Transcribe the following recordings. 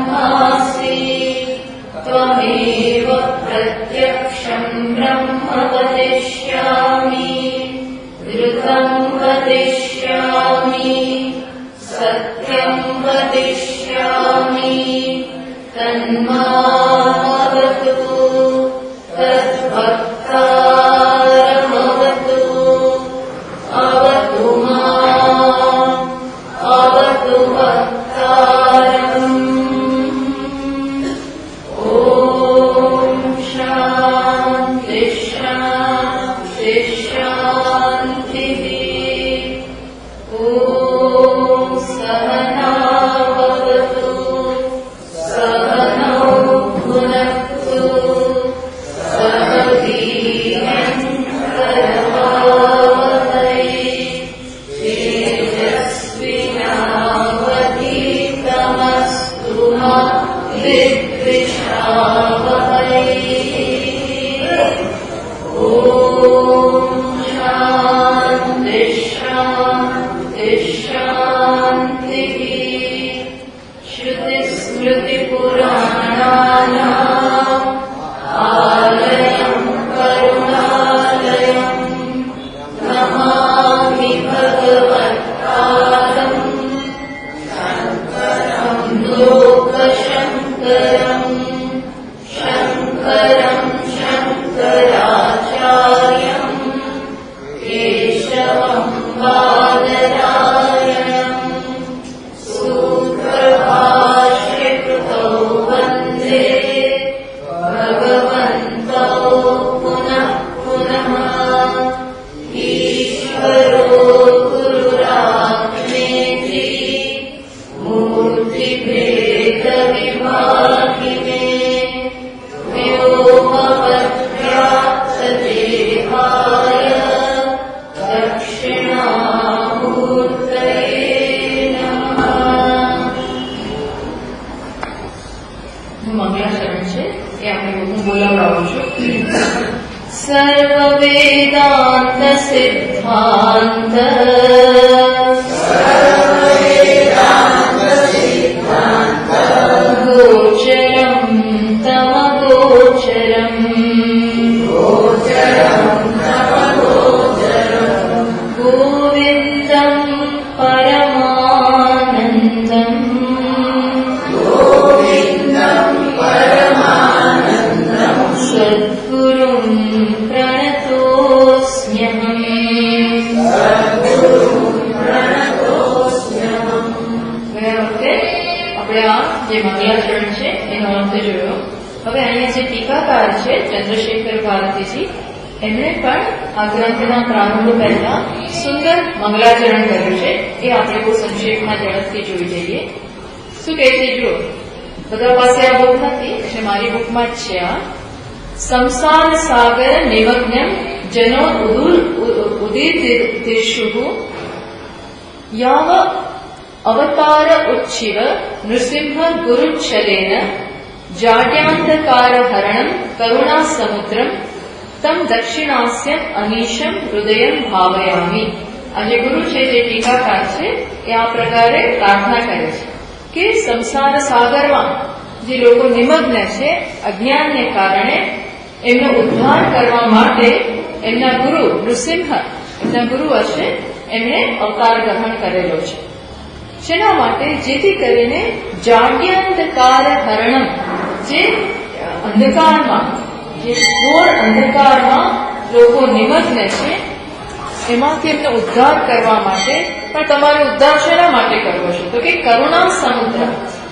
ब्रह्मासि त्वमेव प्रत्यक्षं ब्रह्म वदिष्यामि ऋतं वदिष्यामि सत्यं वदिष्यामि तन्मामवतु तद्भक्तारमवतु अवतु माम् अवतु भक्तारम्। ॐ शान्ति शान्ति शान्तिः। ॐ सहना भवतु सहनौ भुनक्तु सह वीर्यं करवावहै तेजस्विनावधीतमस्तु मा विद्विषावहै। ॐ शान्ति शान्ति शान्तिः। श्रुतिस्मृतिपुराणानाम् आलयं करुणालयं नमामि भगवत्पादं शङ्करं लोकशङ्करं शङ्करं शङ्कराचार्यं केशवं बादरायणं सूत्रभाष्यकृतौ वन्दे भगवन्तौ पुनः पुनः। ईश्वरो गुरुरात्मेति मूर्तिभेदविभागिने व्योमवद्व्याप्तदेहाय दक्षिणामूर्तये नमः। મંગલાચરણ છે એ આપણે હું બોલાવડાવું છું. સર્વ વેદાંત સિદ્ધાંત ગોચરમ તમ ગોચરમ ગોવિંદમ પરમાનંદમ સદ્ગુરું પ્રણતોસ્મ્યહમ. ગયા વખતે આપણે આ જે મંગલાચરણ છે એનો અર્થ જોયો. હવે અહીંયા જે ટીકાકાર છે ચંદ્રશેખર ભારતીજી, એમણે પણ આ ગ્રંથના પ્રારંભ પહેલા સુંદર મંગલાચરણ કર્યું છે. એ આપણે બહુ સંક્ષેપમાં ઝડપથી જોઈ જઈએ. શું કહે છે જુઓ. બધા પાસે આ બુક નથી એટલે મારી બુકમાં જ છે આ. સંસાર સાગર નિમગ્નમ જનો ઉદીર્તિષુ યાવ અવતાર ઉચ્છિવ નૃસિંહ ગુરુચ્છલેન જાડ્યાંતકાર હરણમ કરુણા સમુદ્રમ તમ દક્ષિણાસ્ય અનીશમ હૃદયમ ભાવયામી. આ જે ગુરુ છે, જે ટીકાકાર છે, એ આ પ્રકારે પ્રાર્થના કરે છે કે સંસાર સાગરમાં જે લોકો નિમગ્ન છે અજ્ઞાનને કારણે, એમનો ઉદ્ધાર કરવા માટે એમના ગુરુ નૃસિંહ, એમના ગુરુ હશે, એમણે અવતાર ગ્રહણ કરેલો છે. શેના માટે? જેથી કરીને જાડ્યાંતકાર હરણમ, જે અંધકારમાં, જે ઘોર અંધકારમાં લોકો નિમગ્ન છે, એમાંથી એમનો ઉદ્ધાર કરવા માટે. પણ તમારે ઉદ્ધાર શેના માટે કરવો છે? તો કે કરુણા સમુદ્ર,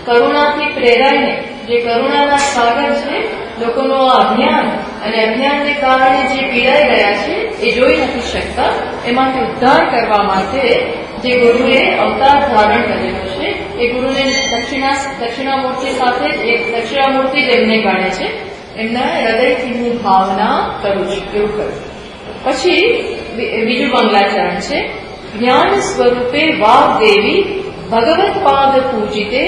કરુણાથી પ્રેરાઈને, જે કરુણાના સાગર છે, લોકોનો અજ્ઞાન અને અજ્ઞાનને કારણે જે પીડાઈ રહ્યા છે એ જોઈ નથી શકતા, એમાંથી ઉદ્ધાર કરવા માટે જે ગુરુએ અવતાર ધારણ કરેલો છે, એ ગુરુને દક્ષિણામૂર્તિ સાથે જ, એક દક્ષિણામૂર્તિ જ એમને ગણે છે. એમના હૃદયથી હું ભાવના કરું છું, એવું કરું. પછી બીજું મંગલાચરણ છે. જ્ઞાન સ્વરૂપે વાગ્દેવી ભગવત પાદ પૂજિતે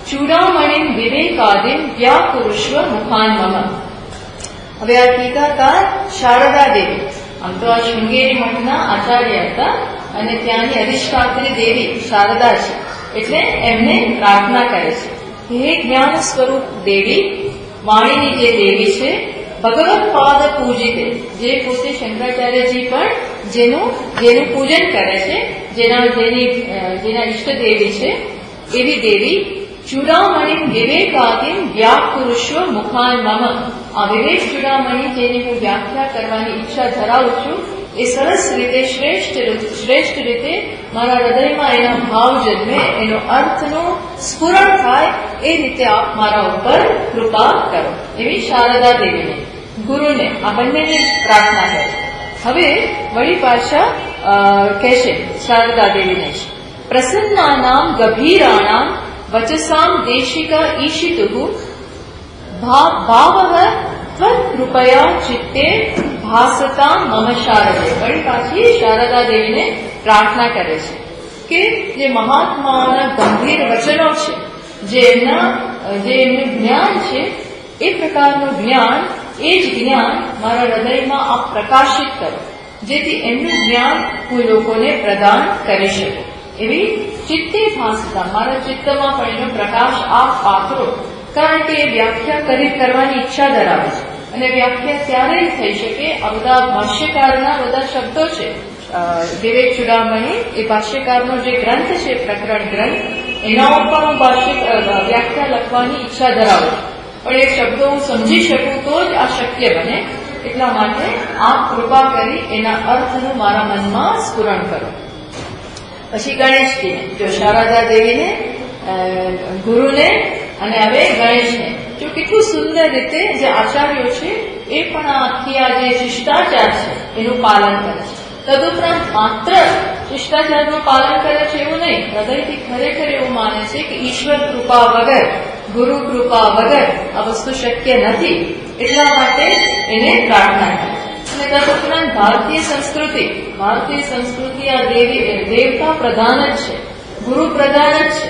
ચૂડામણિ વિવેકાદિન વ્યાકુરુષ્વ મુખાન મમ. હવે આ ટીકાકાર શારદા દેવી, આમ તો આ શૃંગેરી મઠના આચાર્ય હતા અને ત્યાંની અધિષ્ઠાત્રી દેવી શારદા છે, એટલે એમને પ્રાર્થના કરે છે હે જ્ઞાન સ્વરૂપ દેવી, વાણીની જે દેવી છે, ભગવત પાદ પૂજિત, જે પોતે શંકરાચાર્યજી પણ જેનું પૂજન કરે છે, જેના ઈષ્ટ દેવી છે, એવી દેવી ચૂડામણી વિવેકાદિન વ્યાપુરુષો મુખાન મમ. આ વિવેક ચૂડામણી જેની હું વ્યાખ્યા કરવાની ઈચ્છા ધરાવું છું, એ સરસ રીતે શ્રેષ્ઠ રીતે મારા હૃદયમાં એના ભાવ જન્મે, એનો અર્થનો સ્ફુરણ થાય, એ રીતે આપ મારા ઉપર કૃપા કરો. એવી શારદા દેવીને, ગુરુને, આ બંનેને પ્રાર્થના કરે. હવે વળી પાછા કહેશે શારદા દેવીને, પ્રસન્નાનામ ગભીરાણામ વચસામ દેશિકા ઈશિતુઃ ભાવઃ ત્વત્કૃપયા ચિત્તે ભાસતા મમ શારદે. વળી પાછી શારદા દેવીને પ્રાર્થના કરે છે કે જે મહાત્માઓના ગંભીર વચનો છે, જે એમનું જ્ઞાન છે, એ પ્રકારનું જ્ઞાન, એ જ જ્ઞાન મારા હૃદયમાં આપ પ્રકાશિત કરો, જેથી એમનું જ્ઞાન હું લોકોને પ્રદાન કરી શકું. એવી ચિત્તે ભાસતા, મારા ચિત્તમાં પણ એનો પ્રકાશ આપ પાથરો. કારણ કે એ વ્યાખ્યા કરવાની ઈચ્છા ધરાવે છે, અને વ્યાખ્યા ત્યારે થઈ શકે. આ બધા ભાષ્યકારના બધા શબ્દો છે, વિવેક ચૂડામણી એ ભાષ્યકારનો જે ગ્રંથ છે, પ્રકરણ ગ્રંથ, એના ઉપર હું વ્યાખ્યા લખવાની ઈચ્છા ધરાવું છું, પણ એ શબ્દો હું સમજી શકું તો જ આ શક્ય બને. એટલા માટે આપ કૃપા કરી એના અર્થનું મારા મનમાં સ્ફુરણ કરો. પછી ગણેશજીને, જો શારદા દેવીને, ગુરુને અને હવે ગણેશને, જો કેટલું સુંદર રીતે જે આચાર્યો છે એ પણ આ આખી આ જે શિષ્ટાચાર છે એનું પાલન કરે છે. તદુપરાંત માત્ર શિષ્ટાચારનું પાલન કરે છે એવું નહીં, હૃદયથી ખરેખર એવું માને છે કે ઈશ્વર કૃપા વગર, ગુરુ કૃપા વગર આ વસ્તુ શક્ય નથી. એટલા માટે એને પ્રાર્થના કરે. અને તદુપરાંત ભારતીય સંસ્કૃતિ આ દેવતા પ્રધાન જ છે, ગુરુ પ્રધાન જ છે.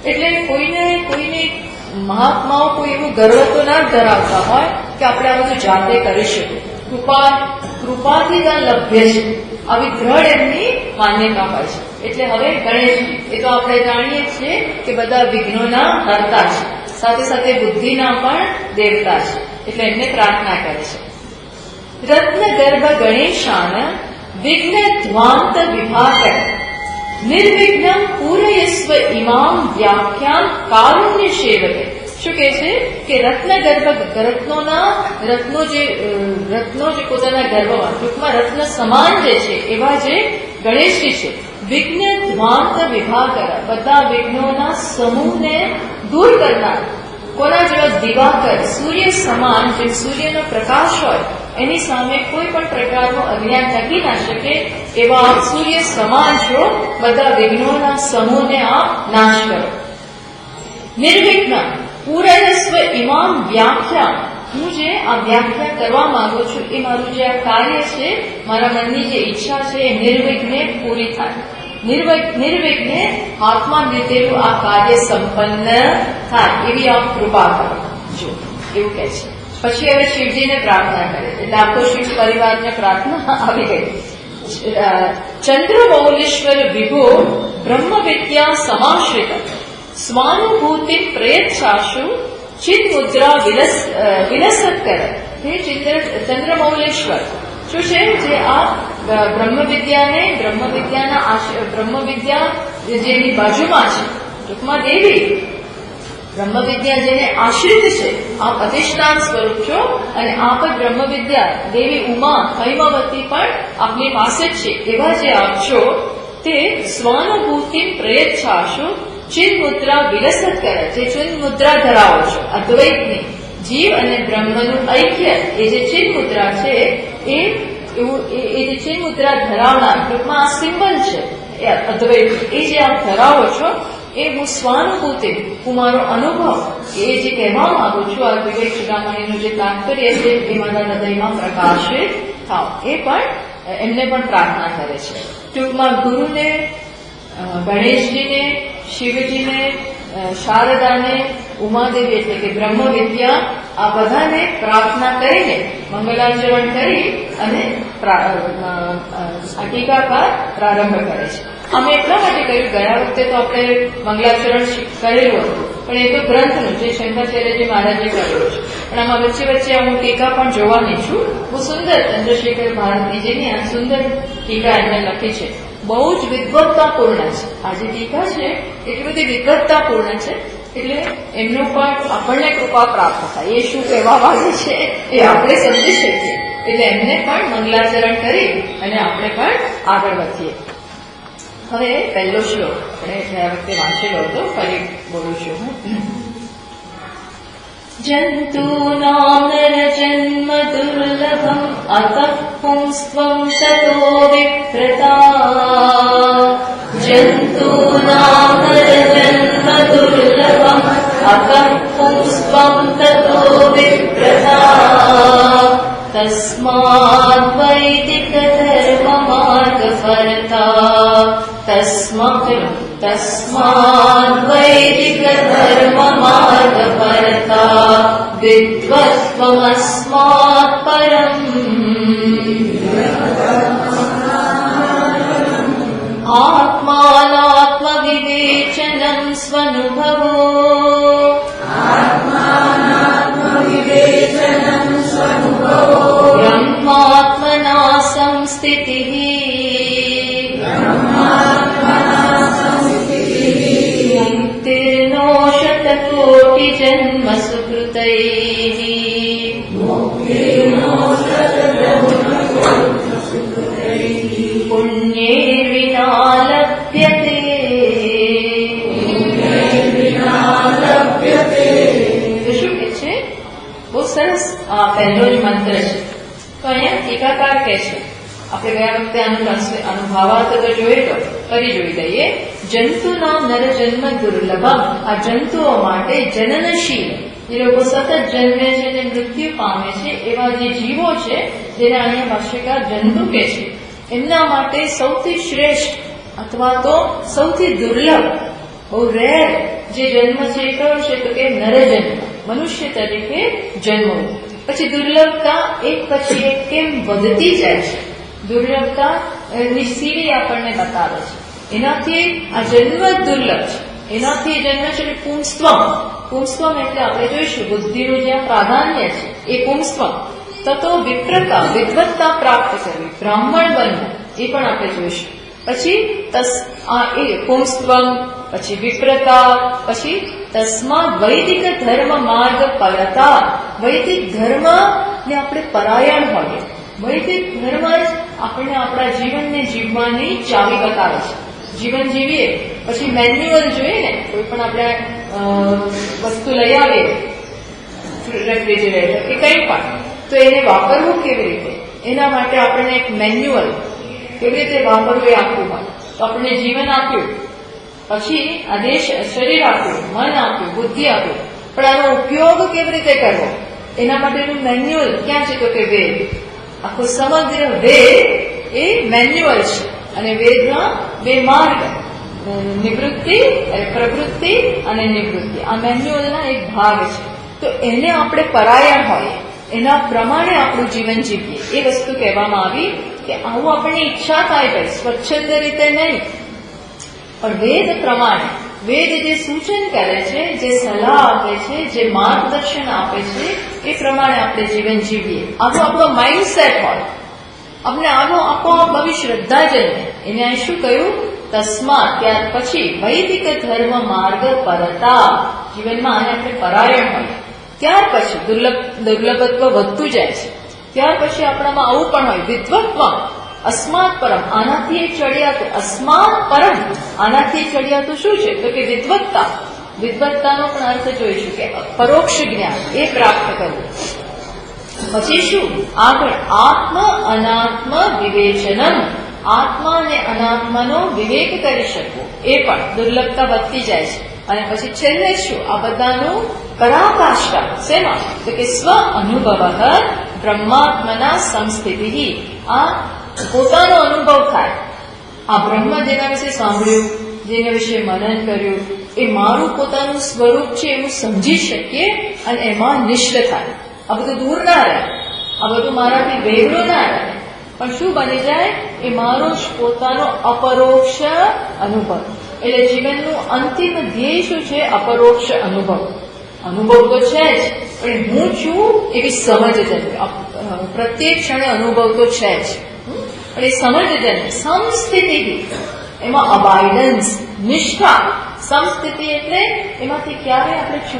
એટલે કોઈને મહાત્માઓ કોઈ એવું ગર્વ તો ના ધરાવતા હોય કે આપણે આ બધું જાતે કરી શકીએ. કૃપાથી જ આ લભ્ય છે, આવી દ્રઢ એમની માન્યતા હોય છે. એટલે હવે ગણેશજી, એ તો આપણે જાણીએ છીએ કે બધા વિઘ્નોના હરતા છે, સાથે સાથે બુદ્ધિના પણ દેવતા છે. એટલે એમને પ્રાર્થના કરે છે. રત્ન ગર્ભ ગણેશાન વિઘ્ન ધ્વાંત વિભાકર નિર્વિઘ્નમ પૂરયસ્વ ઇમામ વ્યાખ્યાન કારુણ્ય સેવકે. શું કહે છે કે રત્નો જે પોતાના ગર્ભમાં, ટૂંકમાં રત્ન સમાન જે છે એવા જે ગણેશજી છે, વિઘ્ન ધ્વાંત વિભાકર, બધા વિઘ્નોના સમૂહને દૂર કરનાર. કોના જેવા? દિવાકર, સૂર્ય સમાન. જે સૂર્યનો પ્રકાશ હોય એની સામે કોઈ પણ પ્રકારનું અજ્ઞાન ટકી ના શકે, એવા આપ સૂર્ય સમાન છો. બધા વિઘ્નોના સમૂહને આપ નાશ કરો. નિર્વિઘ્ન પૂરયસ્વ ઇમામ વ્યાખ્યા, હું જે આ વ્યાખ્યા કરવા માંગુ છું એ મારું જે આ કાર્ય છે, મારા મનની જે ઈચ્છા છે એ નિર્વિઘ્ને પૂરી થાય. નિર્વિઘ્ને હાથમાં લીધેલું આ કાર્ય સંપન્ન થાય એવી આપ કૃપા કરો. જો એવું કહે છે. પછી હવે શિવજીને પ્રાર્થના કરે, એટલે આખો શિવ પરિવારને પ્રાર્થના આવી ગઈ. ચંદ્રમૌલેશ્વર વિભો બ્રહ્મ વિદ્યા સમાશ્રિત સ્વાનુભૂતિ પ્રયચ્છાશુ ચિત મુદ્રા વિલસત કર. હે ચંદ્રમૌલેશ્વર, શું છે જે આ બ્રહ્મવિદ્યા જેની બાજુમાં છે, ટૂંકમાં દેવી બ્રહ્મવિદ્યા જેને આશ્રિત છે, આપ અધિષ્ઠાન સ્વરૂપ છો, અને આપ જ બ્રહ્મવિદ્યા દેવી ઉમા હૈમાવતી પણ આપની પાસે જ છે. એવા જે આપ છો તે સ્વાનુભૂતિ પ્રયચ્છાશુ ચિન્ મુદ્રા વિલસત કરે, જે ચિન્ મુદ્રા ધરાવો છો અદ્વૈતની, જીવ અને બ્રહ્મનું ઐક્ય, એ જે ચિન્ મુદ્રા છે એ જે ચિન્ મુદ્રા ધરાવનાર, ટૂંકમાં આ સિમ્બલ છે એ અદ્વૈત, એ જે આપ ધરાવો છો એ હું સ્વાનુભૂતિ, હું મારો અનુભવ, એ જે કહેવા માંગુ છું, આ વિવેક ચૂડામણીનું જે તાત્પર્ય છે એ મારા હૃદયમાં પ્રકાશિત થાવ. એ પણ એમને પણ પ્રાર્થના કરે છે. ટૂંકમાં ગુરુને, ગણેશજીને, શિવજીને, શારદાને, ઉમાદેવી એટલે કે બ્રહ્મ વિદ્યા, આ બધાને પ્રાર્થના કરીને મંગલાચરણ કરી અને આ ટીકાકાર પ્રારંભ કરે છે. અમે એટલા માટે કહ્યું, ગયા વખતે તો આપણે મંગલાચરણ કરેલું હતું, પણ એ તો ગ્રંથનું જે શંકરાચાર્યજી મહારાજે કર્યું છે. પણ આમાં વચ્ચે વચ્ચે હું ટીકા પણ જોવાની છું. બહુ સુંદર ચંદ્રશેખર ભારતીજીની આ સુંદર ટીકા એમને લખી છે. બહુ જ વિદ્વત્તાપૂર્ણ છે. આ જે ટીકા છે એટલી બધી વિદ્વત્તાપૂર્ણ છે, એટલે એમનું પણ આપણને કૃપા પ્રાપ્ત થાય. એ શું કહેવા માંગે છે એ આપણે સમજી શકીએ. એટલે એમને પણ મંગલાચરણ કરી અને આપણે પણ આગળ વધીએ. હવે પહેલો શ્લોક આપણે ગયા વખતે વાંચેલો હતો, ફરી બોલું છું હું. જંતુનામ નરજન્મ દુર્લભમ અતઃ પુંસ્ત્વં તતો વિપ્રતા. જંતુનામ નરજન્મ દુર્લભમ અતઃ પુંસ્ત્વં તતો વિપ્રતા. તસ્માદ્ વૈદિક ધર્મ માર્ગ ફરતા. તસ્માદ્ વૈદિક ધર્મ માર્ગ ફરતા. વિદ્વત્વમસ્માत् પરમ. આત્માનાત્મ વિવેચનં સ્વનુભવો. બ્રહ્માત્મના સંસ્થિતિઃ. મુક્તિર્નો શતકોટિ જન્મ સુકૃતૈઃ. પુણ્યૈર્વિના લભ્યતે. તો શું કે છે? બહુ સરસ આ પહેલો જ મંત્ર છે. તો અહીંયા ટીકાકાર કહે છે, આપણે ગયા વખતે આનું ભાવાર્થ તો જોયેલો, ફરી જોઈ લઈએ. જંતુના નરજન્મ દુર્લભમ. આ જંતુઓ માટે જનનશીલ, જે લોકો સતત જન્મે છે અને મૃત્યુ પામે છે એવા જે જીવો છે, જેને અહીંયા ભાષ્યકાર જંતુ કહે છે, એમના માટે સૌથી શ્રેષ્ઠ અથવા તો સૌથી દુર્લભ, બહુ રેર જે જન્મ છે એ કયો છે? તો કે નરજન્મ, મનુષ્ય તરીકે જન્મવું. પછી દુર્લભતા એક પછી એક કેમ વધતી જાય છે, દુર્લભતા ની સીડી આપણને બતાવે છે. એનાથી આ જન્મ દુર્લભ છે, એનાથી જન્મ છે પુંસ્ત્વમ. પુંસ્ત્વમ એટલે આપણે જોઈશું બુદ્ધિનું જ્યાં પ્રાધાન્ય છે એ પુંસ્ત્વમ. તતો વિપ્રતા, વિદ્વત્તા પ્રાપ્ત કરવી, બ્રાહ્મણ બનવું, એ પણ આપણે જોઈશું. પછી એ પુંસ્ત્વમ, પછી વિપ્રતા, પછી તસ્માદ વૈદિક ધર્મ માર્ગ પરતા. વૈદિક ધર્મ ને આપણે પરાયણ હોઈએ. વૈદિક ધર્મ જ આપણને આપણા જીવનને જીવવાની ચાવી બતાવે છે. જીવન જીવીએ પછી મેન્યુઅલ જોઈએ ને, કોઈ પણ આપણે વસ્તુ લઈ આવીએ, રેફ્રિજરેટર કે કંઈ પણ, તો એને વાપરવું કેવી રીતે, એના માટે આપણને એક મેન્યુઅલ કેવી રીતે વાપરવું એ આપ્યું હોય. તો આપણને જીવન આપ્યું, પછી આદેશ શરીર આપ્યું, મન આપ્યું, બુદ્ધિ આપ્યું, પણ આનો ઉપયોગ કેવી રીતે કરવો એના માટેનું મેન્યુઅલ ક્યાં છે? તો કે વેદ. આખો સમગ્ર વેદ એ મેન્યુઅલ છે. અને વેદના બે માર્ગ, નિવૃત્તિ, પ્રવૃત્તિ અને નિવૃત્તિ, આ મેન્યુઅલના એક ભાગ છે. તો એને આપણે પરાયણ હોઈએ, એના પ્રમાણે આપણું જીવન જીવીએ, એ વસ્તુ કહેવામાં આવી. કે આવું આપણને ઈચ્છા થાય ભાઈ, સ્વચ્છંદ રીતે નહીં, પણ વેદ પ્રમાણે, વેદ જે સૂચન કરે છે, જે સલાહ આપે છે, જે માર્ગદર્શન આપે છે, એ પ્રમાણે આપણે જીવન જીવીએ. આવો આપણો માઇન્ડસેટ હોય, આપણે આનો આપોઆપ આવી શ્રદ્ધા જન્મે. એને અહીં શું કહ્યું? તસ્માત, ત્યાર પછી વૈદિક ધર્મ માર્ગ પરતા. જીવનમાં આને આપણે પરાયણ હોય, ત્યાર પછી દુર્લભત્વ વધતું જાય છે. ત્યાર પછી આપણામાં આવું પણ હોય, વિદ્વત્વ અસ્માત પરમ, આનાથી ચડિયાતું. અસ્માત પરમ, આનાથી ચડિયાતું શું છે? તો કે વિદ્વત્તા. વિદ્વત્તાનો પણ અર્થ જોઈશું કે પરોક્ષ જ્ઞાન એ પ્રાપ્ત કરવું. પછી શું આગળ? આત્મ અનાત્મ વિવેચનમ. આત્મા અને અનાત્માનો વિવેક કરી શકવો, એ પણ દુર્લભતા વધતી જાય છે. અને પછી છેલ્લે શું? આ બધાનું પરાકાષ્ઠા શેમાં? તો કે સ્વ અનુભવ બ્રહ્માત્મના સંસ્થિતિ. આ પોતાનો અનુભવ થાય. આ બ્રહ્મ જેના વિશે સાંભળ્યું, જેના વિશે મનન કર્યું, એ મારું પોતાનું સ્વરૂપ છે એવું સમજી શકીએ અને એમાં નિષ્ઠ થાય. આ બધું દૂર ના રહે, આ બધું મારાથી વેગળું ના રહે, પણ શું બની જાય? એ મારો જ પોતાનો અપરોક્ષ અનુભવ. એટલે જીવનનું અંતિમ ધ્યેય શું છે? અપરોક્ષ અનુભવ. અનુભવ તો છે જ, પણ હું છું એવી સમજ જન્મે. પ્રત્યેક ક્ષણે અનુભવ તો છે જ, પણ એ સમજ જન્મે. સમસ્થિતિ, એમાં અબાઇડન્સ, નિષ્ઠા. સમસ્થિતિ એટલે એમાંથી ક્યારે આપણે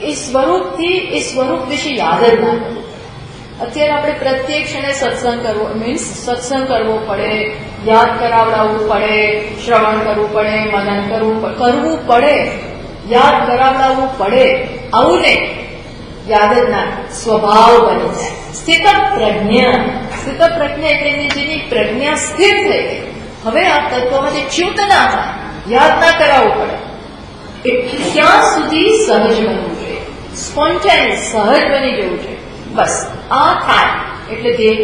એ સ્વરૂપથી એ સ્વરૂપ વિશે યાદ જ ના કરવું. અત્યારે આપણે પ્રત્યેક ક્ષણે સત્સંગ કરવો, મીન્સ સત્સંગ કરવો પડે, યાદ કરાવડાવવું પડે, શ્રવણ કરવું પડે, મનન કરવું પડે, યાદ કરાવડાવવું પડે. આવું નહીં, યાદ જ ના, સ્વભાવ બની જાય. સ્થિત પ્રજ્ઞા. સ્થિત પ્રજ્ઞા એટલે જેની પ્રજ્ઞા સ્થિર થઈ ગઈ. હવે આ તત્વમાંથી ચ્યુત ના થાય, યાદ ના કરાવવું પડે. એટલે ત્યાં સુધી સહજ બનવું જોઈએ, સ્પોન્ટેનિયસ, સહજ બની જવું જોઈએ. બસ આ થાય એટલે ધ્યેય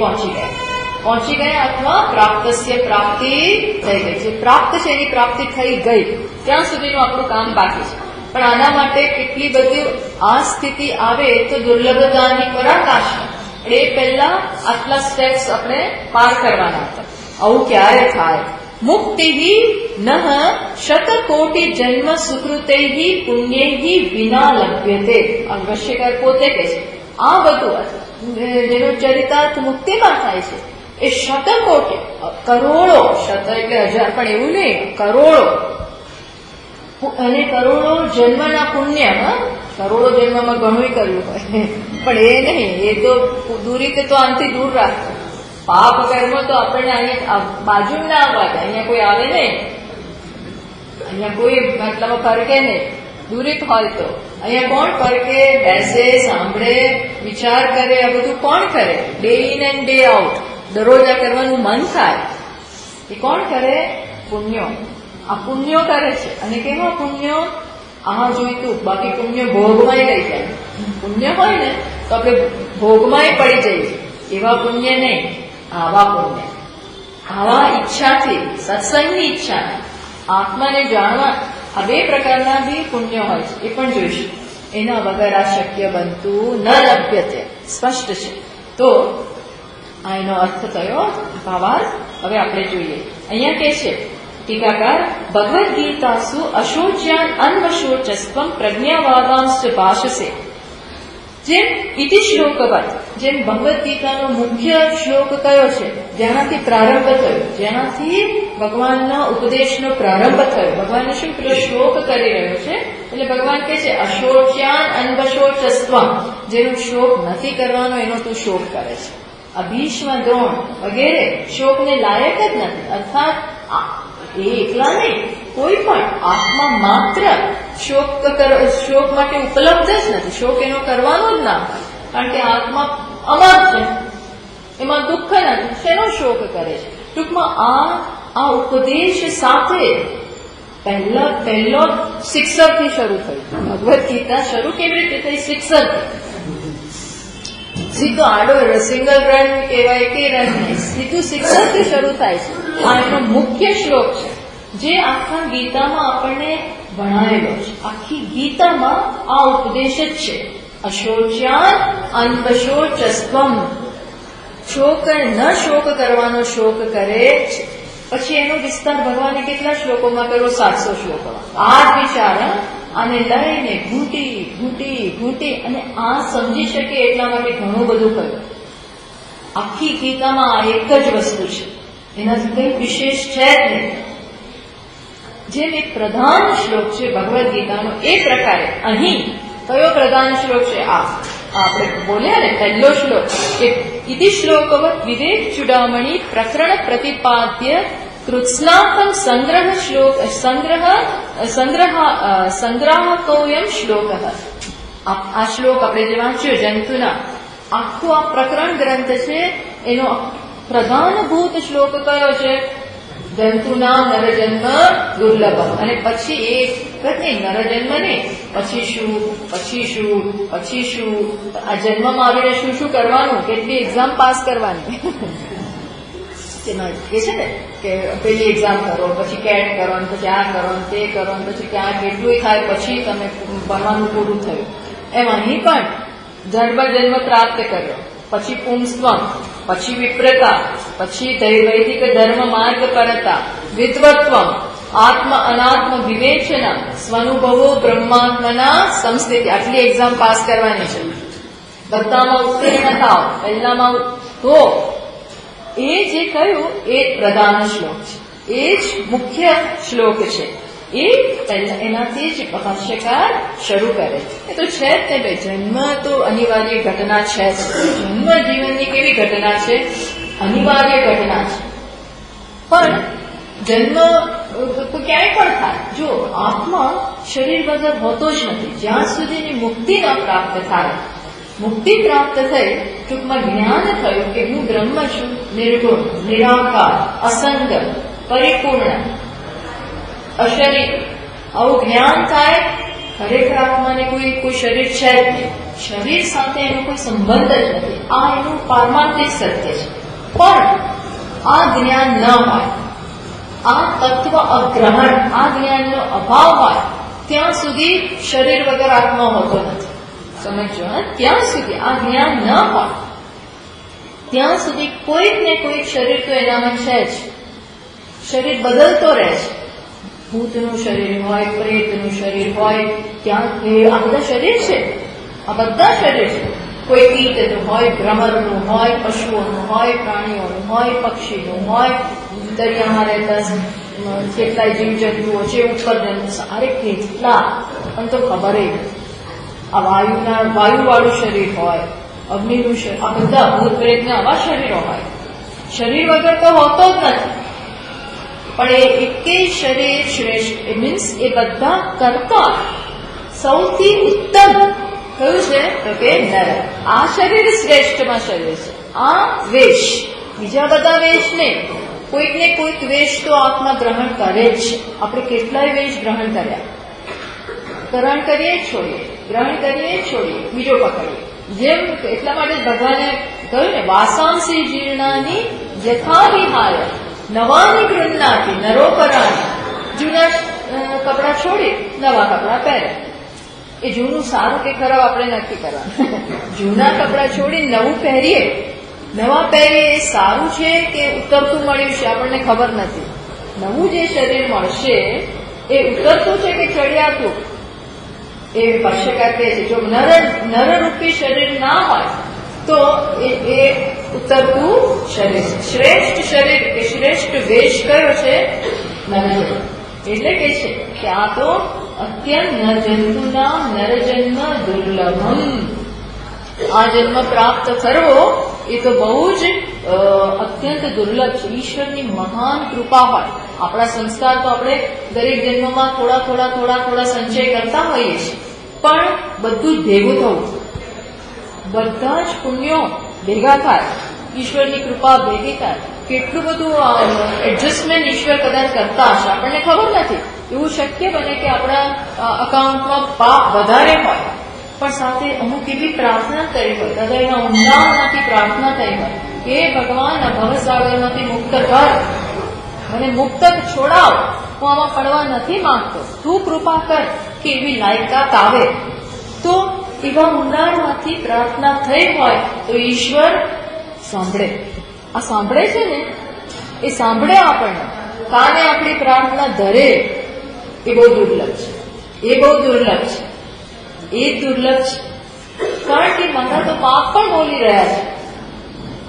પહોંચી ગયા અથવા પ્રાપ્તસ્ય પ્રાપ્તિ થઈ ગઈ છે. પ્રાપ્ત છે એની પ્રાપ્તિ થઈ ગઈ, ત્યાં સુધીનું આપણું કામ બાકી છે. પણ આના માટે કેટલી બધી આ સ્થિતિ આવે તો દુર્લભતાની પરાકાશ. એ પહેલા આટલા સ્ટેપ્સ આપણે પાર કરવાના હતા. આવું ક્યારે થાય? મુક્તિ ન શતકોટિ જન્મ સુકૃતૈ પુણ્યૈ વિના લભ્યતે. અવશ્યકાર પોતે કહે છે આ બધું જેનું ચરિતાર્થ મુક્તિમાં થાય છે એ શતકોટિ, કરોડો, શત એટલે હજાર પણ એવું નહીં, કરોડો, અને કરોડો જન્મના પુણ્ય. કરોડો જન્મમાં ઘણું કર્યું હોય પણ એ નહીં, એ તો દૂરી તો આનાથી દૂર રાખો. પાપ કર્મ તો આપણને અહીંયા બાજુ ના આવવા દે. અહીંયા કોઈ આવે નહીં, અહીંયા કોઈ મતલબ ફરકે નહીં. દૂરિત હોય તો અહીંયા કોણ ફરકે, બેસે, સાંભળે, વિચાર કરે. આ બધું કોણ કરે? Day in and day out, દરરોજ આ કરવાનું મન થાય. એ કોણ કરે? પુણ્યો. આ પુણ્યો કરે છે. અને કેવા પુણ્યો? આ જોઈતું. બાકી પુણ્ય ભોગમાંય લઈ જાય. પુણ્ય હોય ને તો આપણે ભોગમાંય પડી જઈએ. એવા પુણ્ય નહીં, આવા પુણ્ય. આવા ઈચ્છાથી, સત્સંગની ઈચ્છાથી, આત્માને જાણવા. આ બે પ્રકારના બી પુણ્ય હોય છે, એ પણ જોઈશું. એના વગર આ શક્ય બનતું ન લભ્યતે. સ્પષ્ટ છે. તો આ એનો અર્થ થયો, ભાવાર્થ. હવે આપણે જોઈએ. અહીંયા કે છે ટીકાકાર, ભગવદ્ ગીતાસુ અશોચ્યાન અન્વશોચસ્ત્વમ પ્રજ્ઞાવાદાંશ્ચ ભાષસે. જેમ ઇતિ શ્લોકવત, જેમ ભગવદ્ ગીતાનો મુખ્ય શ્લોક કયો છે, જેનાથી પ્રારંભ થયો, જેનાથી ભગવાનના ઉપદેશનો પ્રારંભ થયો. ભગવાન શું શ્લોક કરી રહ્યો છે? એટલે ભગવાન કહે છે અશોચ્યાન અન્વશોચસ્ત્વમ. જેનો શોક નથી કરવાનો એનો તું શોક કરે છે. અભીષ્મ, દ્રોણ વગેરે શોકને લાયક જ નથી. અર્થાત એ એકલા નહીં, કોઈ પણ આત્મા માત્ર શોક માટે ઉપલબ્ધ જ નથી. શોક એનો કરવાનો જ ના હોય, કારણ કે આત્મા અમર છે, એમાં દુઃખ નથી. શેનો શોક કરે છે? ટૂંકમાં આ ઉપદેશ સાથે પહેલો શિક્ષકથી શરૂ થયું. ભગવદ્ ગીતા શરૂ કેવી રીતે થઈ? શિક્ષક. સીધો આડો સિંગલ રન કહેવાય કે રન નહીં, સીધું શિક્ષકથી શરૂ થાય છે. આ એનો મુખ્ય શ્લોક છે, જે આખા ગીતામાં આપણને ભણાયેલો છે. આખી ગીતામાં આ ઉપદેશ જ છે. અશોચ્યાન અન્વશોચસ્ત્વમ. શોક ન શોક કરવાનો શોક કરે છે. પછી એનો વિસ્તાર ભગવાને કેટલા શ્લોકોમાં કર્યો? 700 શ્લોકોમાં. આ જ વિચાર આને લઈને ઘૂંટી અને આ સમજી શકે એટલા માટે ઘણું બધું કર્યું. આખી ગીતામાં આ એક જ વસ્તુ છે, એનાથી કંઈ વિશેષ છે જ નહીં. જેમ એક પ્રધાન શ્લોક છે ભગવદ્ ગીતાનો, એ પ્રકારે અહીં કયો પ્રધાન શ્લોક છે? આપણે બોલ્યા ને પહેલો શ્લોક કે ઇતિ શ્લોકવત વિવેક ચૂડામણી પ્રકરણ પ્રતિપાદ્ય કૃત્સ્નાકમ સંગ્રાહકોયમ શ્લોક. આ શ્લોક આપણે જે વાંચ્યો જંતુના, આખું આ પ્રકરણ ગ્રંથ છે, એનો પ્રધાનભૂત શ્લોક કયો છે? જંતુના નરજન્મ દુર્લભ. અને પછી એ નરજન્મ નહીં, પછી શું આ જન્મમાં આવીને શું કરવાનું, કેટલી એક્ઝામ પાસ કરવાની. તેમાં એ છે ને કે પેલી એક્ઝામ કરો, પછી કેટ કરો, પછી આ કરો, તે કરો, પછી ક્યાં કેટલું થાય, પછી તમે ભણવાનું પૂરું થયું. એમ અહીં પણ જન્મ પ્રાપ્ત કર્યો, પછી પુંસ્ત્વમ, પછી વિપ્રતા, પછી વૈદિક ધર્મ માર્ગ પરતા, વિદ્વત્વમ, આત્મ અનાત્મ વિવેચન, સ્વનુભવો બ્રહ્માત્મના સંસ્થિતિ. આટલી એક્ઝામ પાસ કરવાની છે. બધામાં ઉત્તીર્ણ થાવ, પહેલામાં તો એ જે કહ્યું એ પ્રધાન શ્લોક છે, એ જ મુખ્ય શ્લોક છે. એ પહેલા એનાથી જ ભાષ્યકાર શરૂ કરે. એ તો છે જ ને ભાઈ, જન્મ તો અનિવાર્ય ઘટના છે જ. જન્મ જીવનની કેવી ઘટના છે? અનિવાર્ય ઘટના છે. પણ જન્મ ક્યાંય પણ થાય, જો આત્મા શરીર વગર હોતો જ નથી જ્યાં સુધીની મુક્તિ ન પ્રાપ્ત થાય. મુક્તિ પ્રાપ્ત થઈ, ટૂંકમાં જ્ઞાન થયું કે હું બ્રહ્મ છું, નિર્ગુણ, નિરાકાર, અસંગ, પરિપૂર્ણ, અશરીર. આવું જ્ઞાન થાય, ખરેખર આત્માને કોઈ શરીર છે જ નહીં. શરીર સાથે એનો કોઈ સંબંધ જ નથી. આ એનું પારમાર્થિક સત્ય છે. પણ આ જ્ઞાન ન હોય, આ તત્વ અગ્રહણ, આ જ્ઞાનનો અભાવ હોય, ત્યાં સુધી શરીર વગર આત્મા હોતો નથી. સમજો, ત્યાં સુધી આ જ્ઞાન ન હોય ત્યાં સુધી કોઈક ને કોઈક શરીર તો એનામાં છે જ. શરીર બદલતો રહે છે. ભૂતનું શરીર હોય, પ્રેતનું શરીર હોય, ત્યાં આ બધા શરીર છે. આ બધા શરીર છે. કોઈ કીટનું હોય, ભ્રમરનું હોય, પશુઓનું હોય, પ્રાણીઓનું હોય, પક્ષીનું હોય, દરિયામાં રહેતા કેટલાય જીવજંતુઓ છે, ઉપર અરે કેટલા, પણ તો ખબર નથી. આ વાયુવાળું શરીર હોય, અગ્નિનું શરીર, આ બધા ભૂત પ્રેતના આવા શરીરો હોય. શરીર વગર તો હોતો જ નથી. પણ એ એકેય શરીર શ્રેષ્ઠ, મીન્સ એ બધા કરતા સૌથી ઉત્તમ કયું છે? તો કે નર. આ શરીર શ્રેષ્ઠમાં શરીર છે. આ વેશ, બીજા બધા વેશ નહીં. કોઈક ને કોઈક વેશ તો આત્મા ગ્રહણ કરે જ છે. આપણે કેટલાય વેશ ગ્રહણ કર્યા. ગ્રહણ કરીએ છોડીએ, ગ્રહણ કરીએ છોડીએ, બીજો પકડીએ. જેમ એટલા માટે ભગવાને કહ્યું ને, વાસાંસી જીર્ણાની યથા વિહાય નવાની ગૃહનાથી નરોપરાણી. જૂના કપડા છોડી નવા કપડા પહેરે. એ જૂનું સારું કે ખરાબ આપણે નક્કી કરવાનું. જૂના કપડા છોડી નવું પહેરીએ, નવા પહેરીએ એ સારું છે કે ઉતરતું મળ્યું છે આપણને ખબર નથી. નવું જે શરીર મળશે એ ઉતરતું છે કે ચડિયાતું, એ ભાષ્યકાર કહે છે. જો નરરૂપી શરીર ના હોય તો એ ઉતરતું શરીર છે. શ્રેષ્ઠ શરીર કે શ્રેષ્ઠ વેશ કયો છે? નર. એટલે કે છે કે આ તો અત્યંત જંતુના નરજન્મ દુર્લભમ. આ જન્મ પ્રાપ્ત કરવો એ તો બહુ જ અત્યંત દુર્લભ છે. ઈશ્વરની મહાન કૃપા હોય. આપણા સંસ્કાર તો આપણે દરેક જન્મમાં થોડા સંચય કરતા હોઈએ છીએ, પણ બધું જ ભેગું થવું, બધા જ પુણ્યો ભેગા થાય, ઈશ્વરની કૃપા ભેગી થાય. કેટલું બધું એડજસ્ટમેન્ટ ઈશ્વર કદાચ કરતા હશે, આપણને ખબર નથી. એવું શક્ય બને કે આપણા અકાઉન્ટમાં પાપ વધારે હોય, પણ સાથે અમુક એવી પ્રાર્થના કરી હોય, હૃદયના ઊંડાણમાંથી પ્રાર્થના થઈ હોય કે ભગવાન આ ભવસાગરમાંથી મુક્ત કર, મને મુક્ત છોડાવ, હું આમાં પડવા નથી માંગતો, તું કૃપા કર કે એવી લાયકાત આવે. તો એવા ઊંડાણમાંથી પ્રાર્થના થઈ હોય તો ઈશ્વર સાંભળે. આ સાંભળે છે ને, એ સાંભળે આપણને, કાને આપણી પ્રાર્થના ધરે. એ બહુ દુર્લભ છે. એ બહુ દુર્લભ છે. એ દુર્લભ છે. કારણ કે મારા તો પાપ પણ બોલી રહ્યા છે.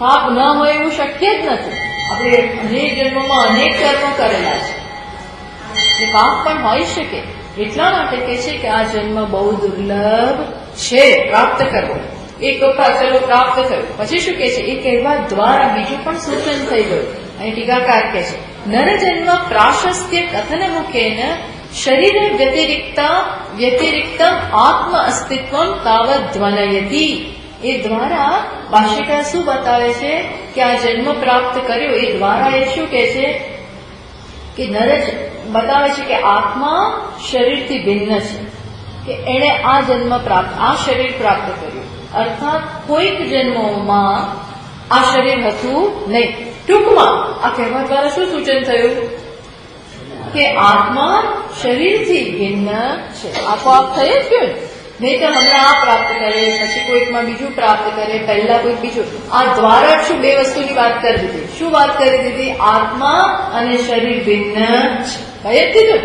પાપ ન હોય એવું શક્ય જ નથી. આપણે અનેક જન્મોમાં અનેક કર્મો કરેલા છે, પાપ પણ હોઈ શકે. એટલા માટે કહે છે કે આ જન્મ બહુ દુર્લભ છે પ્રાપ્ત કરવો. એક વખત ચલો પ્રાપ્ત કર્યું, પછી શું કે છે? એ કહેવા દ્વારા બીજું પણ સૂચન થઈ ગયું. અહીં ટીકાકાર કહે છે, નરજન્મ પ્રાશસ્ત્ય કથન મુખેન શરીર વ્યતિરિક્ત આત્મ અસ્તિત્વ તાવત ધ્વનયતી. એ દ્વારા ભાષ્યકાર શું બતાવે છે કે આ જન્મ પ્રાપ્ત કર્યો એ દ્વારા એ શું કહે છે કે બતાવે છે કે આત્મા શરીરથી ભિન્ન છે, કે એણે આ જન્મ પ્રાપ્ત, આ શરીર પ્રાપ્ત કર્યું. અર્થાત કોઈક જન્મોમાં આ શરીર હતું નહીં. ટૂંકમાં આ કહેવા દ્વારા શું સૂચન થયું કે આત્મા શરીરથી ભિન્ન છે. આપોઆપ થઈ જ ગયું. નહીં તો હમણાં આ પ્રાપ્ત કરે, પછી કોઈકમાં બીજું પ્રાપ્ત કરે, પહેલા કોઈક બીજું. આ દ્વારા શું બે વસ્તુની વાત કરી દીધી? શું વાત કરી દીધી? આત્મા અને શરીર ભિન્ન છે. કહી જ દીધું,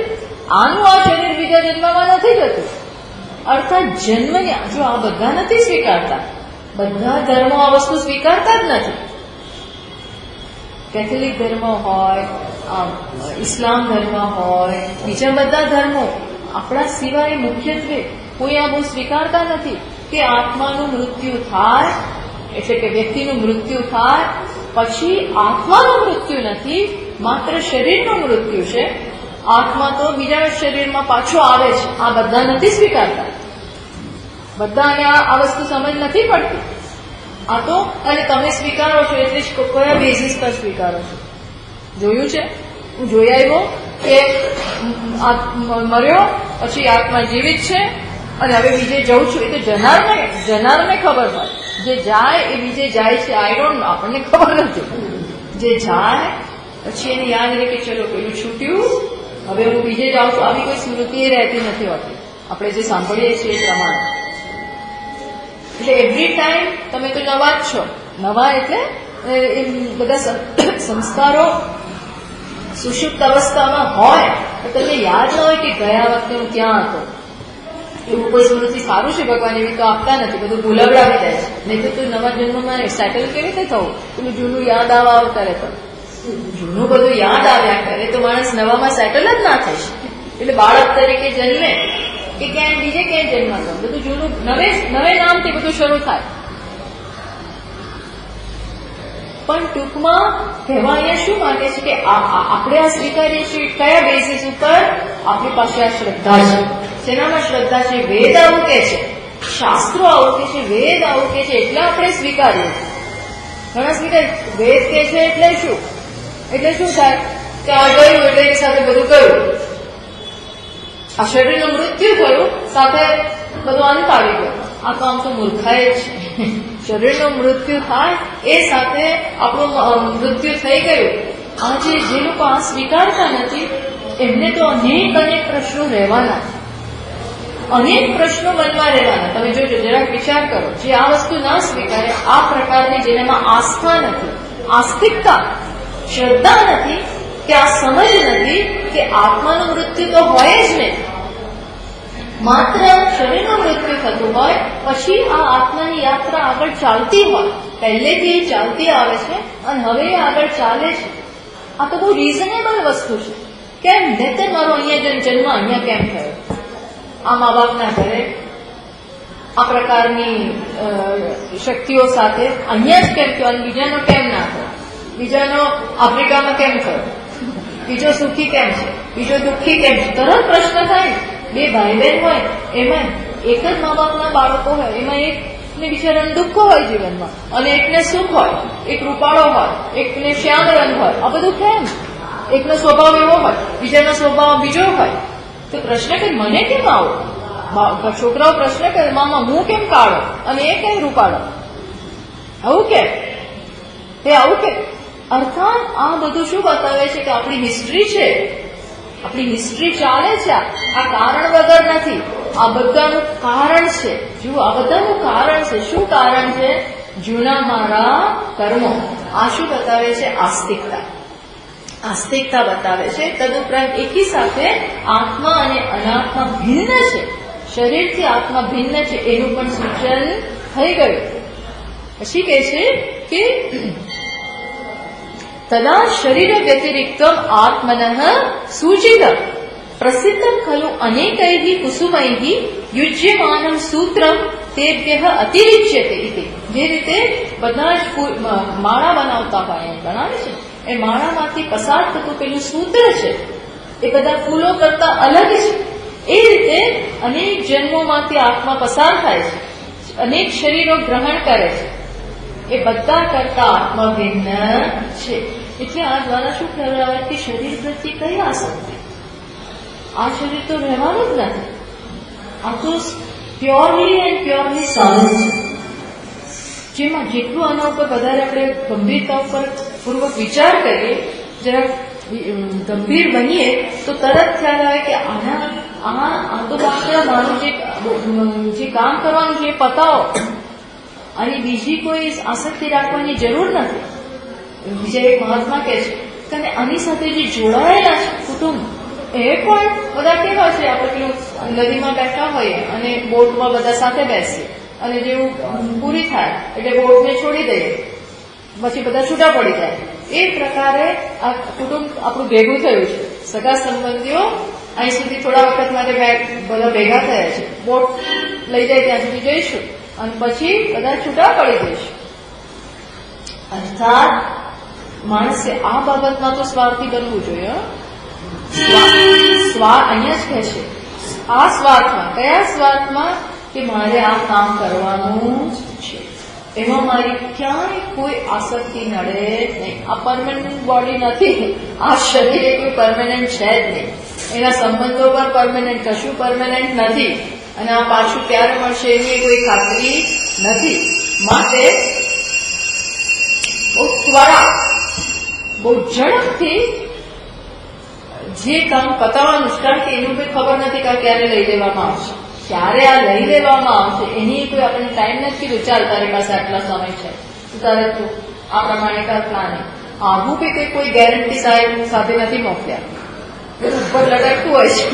આનું આ શરીર બીજા જન્મમાં નથી જતું. અર્થાત જન્મની, જો આ બધા નથી સ્વીકારતા, બધા ધર્મો આ વસ્તુ સ્વીકારતા જ નથી. કેથોલિક ધર્મ હોય, ઇસ્લામ ધર્મ હોય, બીજા બધા ધર્મો આપણા સિવાય મુખ્યત્વે કોઈ આ બહુ સ્વીકારતા નથી કે આત્માનું મૃત્યુ થાય, એટલે કે વ્યક્તિનું મૃત્યુ થાય પછી આત્માનું મૃત્યુ નથી, માત્ર શરીરનું મૃત્યુ છે. આત્મા તો બીજા શરીરમાં પાછો આવે છે. આ બધા નથી સ્વીકારતા. બધાને આ વસ્તુ સમજ નથી પડતી. આ તો અને તમે સ્વીકારો છો એટલે કયા બેઝિસ પર સ્વીકારો છો? જોયું છે, હું જોઈ આવ્યો કે મર્યો પછી આત્મા જીવિત છે અને હવે બીજે જઉં છું. એ તો જનારને ખબર હોય. જે જાય એ બીજે જાય છે. આઈ ડોન્ટ નો, આપણને ખબર નથી. જે જાય પછી એને યાદ રહે કે ચલો પેલું છૂટ્યું, હવે હું બીજે જાઉં છું. આવી કોઈ સ્મૃતિ એ રહેતી નથી હોતી આપણે જે સાંભળીએ છીએ એ પ્રમાણે. એટલે એવરી ટાઈમ તમે તો નવા જ છો. નવા એટલે એ બધા સંસ્કારો સુષુપ્ત અવસ્થામાં હોય તો તમને યાદ ન હોય કે ગયા વખતે હું ક્યાં હતો. એવું કોઈ સ્મૃતિ સારું છે ભગવાન એવી તો આપતા નથી, બધું ભૂલવડાવી જાય છે. નહીં તો તું નવા જન્મમાં સેટલ કેવી રીતે થવું? પેલું જૂનું યાદ આવવા કરે તો જૂનું બધું યાદ આવ્યા કરે તો માણસ નવામાં સેટલ જ ના થઈ શકે. એટલે બાળક તરીકે જન્મે કે ક્યાંય બીજે ક્યાંય જન્મ તો બધું જૂનું નવે નામથી બધું શરૂ થાય. પણ ટૂંકમાં કહેવા અહીંયા શું માંગે છે કે આપણે આ સ્વીકારીએ છીએ કયા બેઝિસ ઉપર? આપણી પાસે આ શ્રદ્ધા છે. શેનામાં શ્રદ્ધા છે? વેદ આવું કે છે, શાસ્ત્રો આવું કે છે, વેદ આવું કે છે એટલે આપણે સ્વીકારીએ. ઘણા સ્વીકાર વેદ કે છે એટલે શું? એટલે શું થાય કે આ ગયું એટલે એની સાથે બધું ગયું. આ શરીરનું મૃત્યુ થયું સાથે બધું અંત આવી ગયો. આ તો આમ તો મૂર્ખાય જ છે. શરીરનું મૃત્યુ થાય એ સાથે આપણું મૃત્યુ થઈ ગયું. આજે જે લોકો આ સ્વીકારતા નથી એમને તો અનેક પ્રશ્નો રહેવાના, અનેક પ્રશ્નો મનમાં રહેવાના. તમે જોજો, જરાક વિચાર કરો, જે આ વસ્તુ ના સ્વીકારે, આ પ્રકારની જેનામાં આસ્થા નથી, આસ્તિકતા, શ્રદ્ધા નથી, કે આ સમજ નથી કે આત્માનું મૃત્યુ તો હોય જ નહીં, માત્ર શરીરનું મૃત્યુ થતું હોય પછી આ આત્માની યાત્રા આગળ ચાલતી હોય, પહેલેથી ચાલતી આવે છે અને હવે આગળ ચાલે છે. આ તો બહુ રીઝનેબલ વસ્તુ છે. કેમ નહીતર મારો અહીંયા જન્મ અહીંયા કેમ થયો? આ મા બાપના ઘરે આ પ્રકારની શક્તિઓ સાથે અહીંયા જ કેમ થયો અને બીજાનો કેમ ના થયો? બીજાનો આફ્રિકામાં કેમ થયો? બીજો સુખી કેમ છે, બીજો દુઃખી કેમ છે? તરત પ્રશ્ન થાય. બે ભાઈ બહેન હોય એમાં એક જ મા બાપના બાળકો હોય, એમાં એકને બિચારાને દુઃખ હોય જીવનમાં અને એકને સુખ હોય, એક રૂપાળો હોય, એકને શ્યામ રંગ હોય. આ બધું કેમ? એકનો સ્વભાવ એવો હોય, બીજાનો સ્વભાવ બીજો હોય. તો પ્રશ્ન કે મને કેમ આવો? છોકરાઓ પ્રશ્ન કરે મામા હું કેમ કાળો અને એ કેમ રૂપાળો? આવું કેમ? એ આવું કેમ? અર્થાત આ બધું શું બતાવે છે કે આપણી હિસ્ટ્રી છે, આપણી હિસ્ટ્રી ચાલે છે. આ કારણ વગર નથી, આ બધાનું કારણ છે. જુઓ, આ બધાનું કારણ છે. શું કારણ છે? જૂના મારા કર્મો. આ શું બતાવે છે? આસ્તિકતા. આસ્તિકતા બતાવે છે. તદુપરાંત એકી સાથે આત્મા અને અનાત્મા ભિન્ન છે, શરીરથી આત્મા ભિન્ન છે એનું પણ સૂચન થઈ ગયું. પછી કહે છે કે તદા શરીર વ્યતિરિક્તમ આત્મનઃ સૂચિત પ્રસિદ્ધમ ખલુ અનેકૈઃ કુસુમૈઃ યુજ્યમાનમ સૂત્રમ તેભ્યઃ અતિરિચ્યતે ઇતિ. જે રીતે બધા જ માળા બનાવતા હોય એમ બનાવે છે, એ માળામાંથી પસાર થતું પેલું સૂત્ર છે એ બધા ફૂલો કરતા અલગ છે. એ રીતે અનેક જન્મોમાંથી આત્મા પસાર થાય છે, અનેક શરીરો ગ્રહણ કરે છે, એ બધા કરતા આત્મા ભિન્ન છે. એટલે આ દ્વારા શું કહેવાય કે શરીર પ્રત્યે કઈ આસક્તિ? આ શરીર તો રહેવાનું જ નથી. આ તો પ્યોરલી એન્ડ પ્યોરલી સાધન છે, જેમાં જેટલું આના ઉપર વધારે આપણે ગંભીરતા ઉપર પૂર્વક વિચાર કરીએ, જરા ગંભીર બનીએ તો તરત ખ્યાલ આવે કે આ તો માત્ર મારું જે કામ કરવાનું છે એ પતાવો, અને બીજી કોઈ આસક્તિ રાખવાની જરૂર નથી. બીજા એક મહાત્મા કહે છે કે આની સાથે જે જોડાયેલા છે કુટુંબ, એ પણ બધા કેવા છે, આપણે પેલું નદીમાં બેઠા હોઈએ અને બોટમાં બધા સાથે બેસીએ અને જેવું પૂરી થાય એટલે બોટને છોડી દઈએ, પછી બધા છૂટા પડી જાય. એ પ્રકારે આ કુટુંબ આપણું ભેગું થયું છે. સગા સંબંધીઓ અહીં સુધી થોડા વખત માટે બધા ભેગા થયા છે. બોટ લઈ જાય ત્યાં સુધી જઈશું અને પછી બધા છૂટા પડી જઈશું. અર્થાત માણસે આ બાબતમાં તો સ્વાર્થી બનવું જોઈએ. અહીંયા જ કહે છે આ સ્વાર્થમાં, કયા સ્વાર્થમાં? કે મારે આ કામ કરવાનું છે, એમાં મારી ક્યાંય કોઈ આસક્તિ નડે નહીં. આ પરમેનન્ટ બોડી નથી, આ શરીર એ કોઈ પરમેનન્ટ છે જ નહીં. એના સંબંધો પર પરમેનન્ટ, કશું પરમેનન્ટ નથી અને આ પાછું ક્યારે મળશે એની કોઈ ખાતરી નથી. માટે બહુ ત્વરા, બહુ ઝડપથી જે કામ પતાવવાનું છે, કારણ કે એનું કોઈ ખબર નથી કે ક્યારે લઈ લેવામાં આવશે, ક્યારે આ લઈ લેવામાં આવશે એની કોઈ આપણને ટાઈમ નથી કીધું. ચાલ તારી પાસે આટલા સમય છે, તારે તું આ પ્રમાણે કર પ્લાનિંગ. આવું બી કોઈ ગેરંટી સાહેબ સાથે નથી મોકલ્યા. બધું ઉપર લટકતું હોય છે,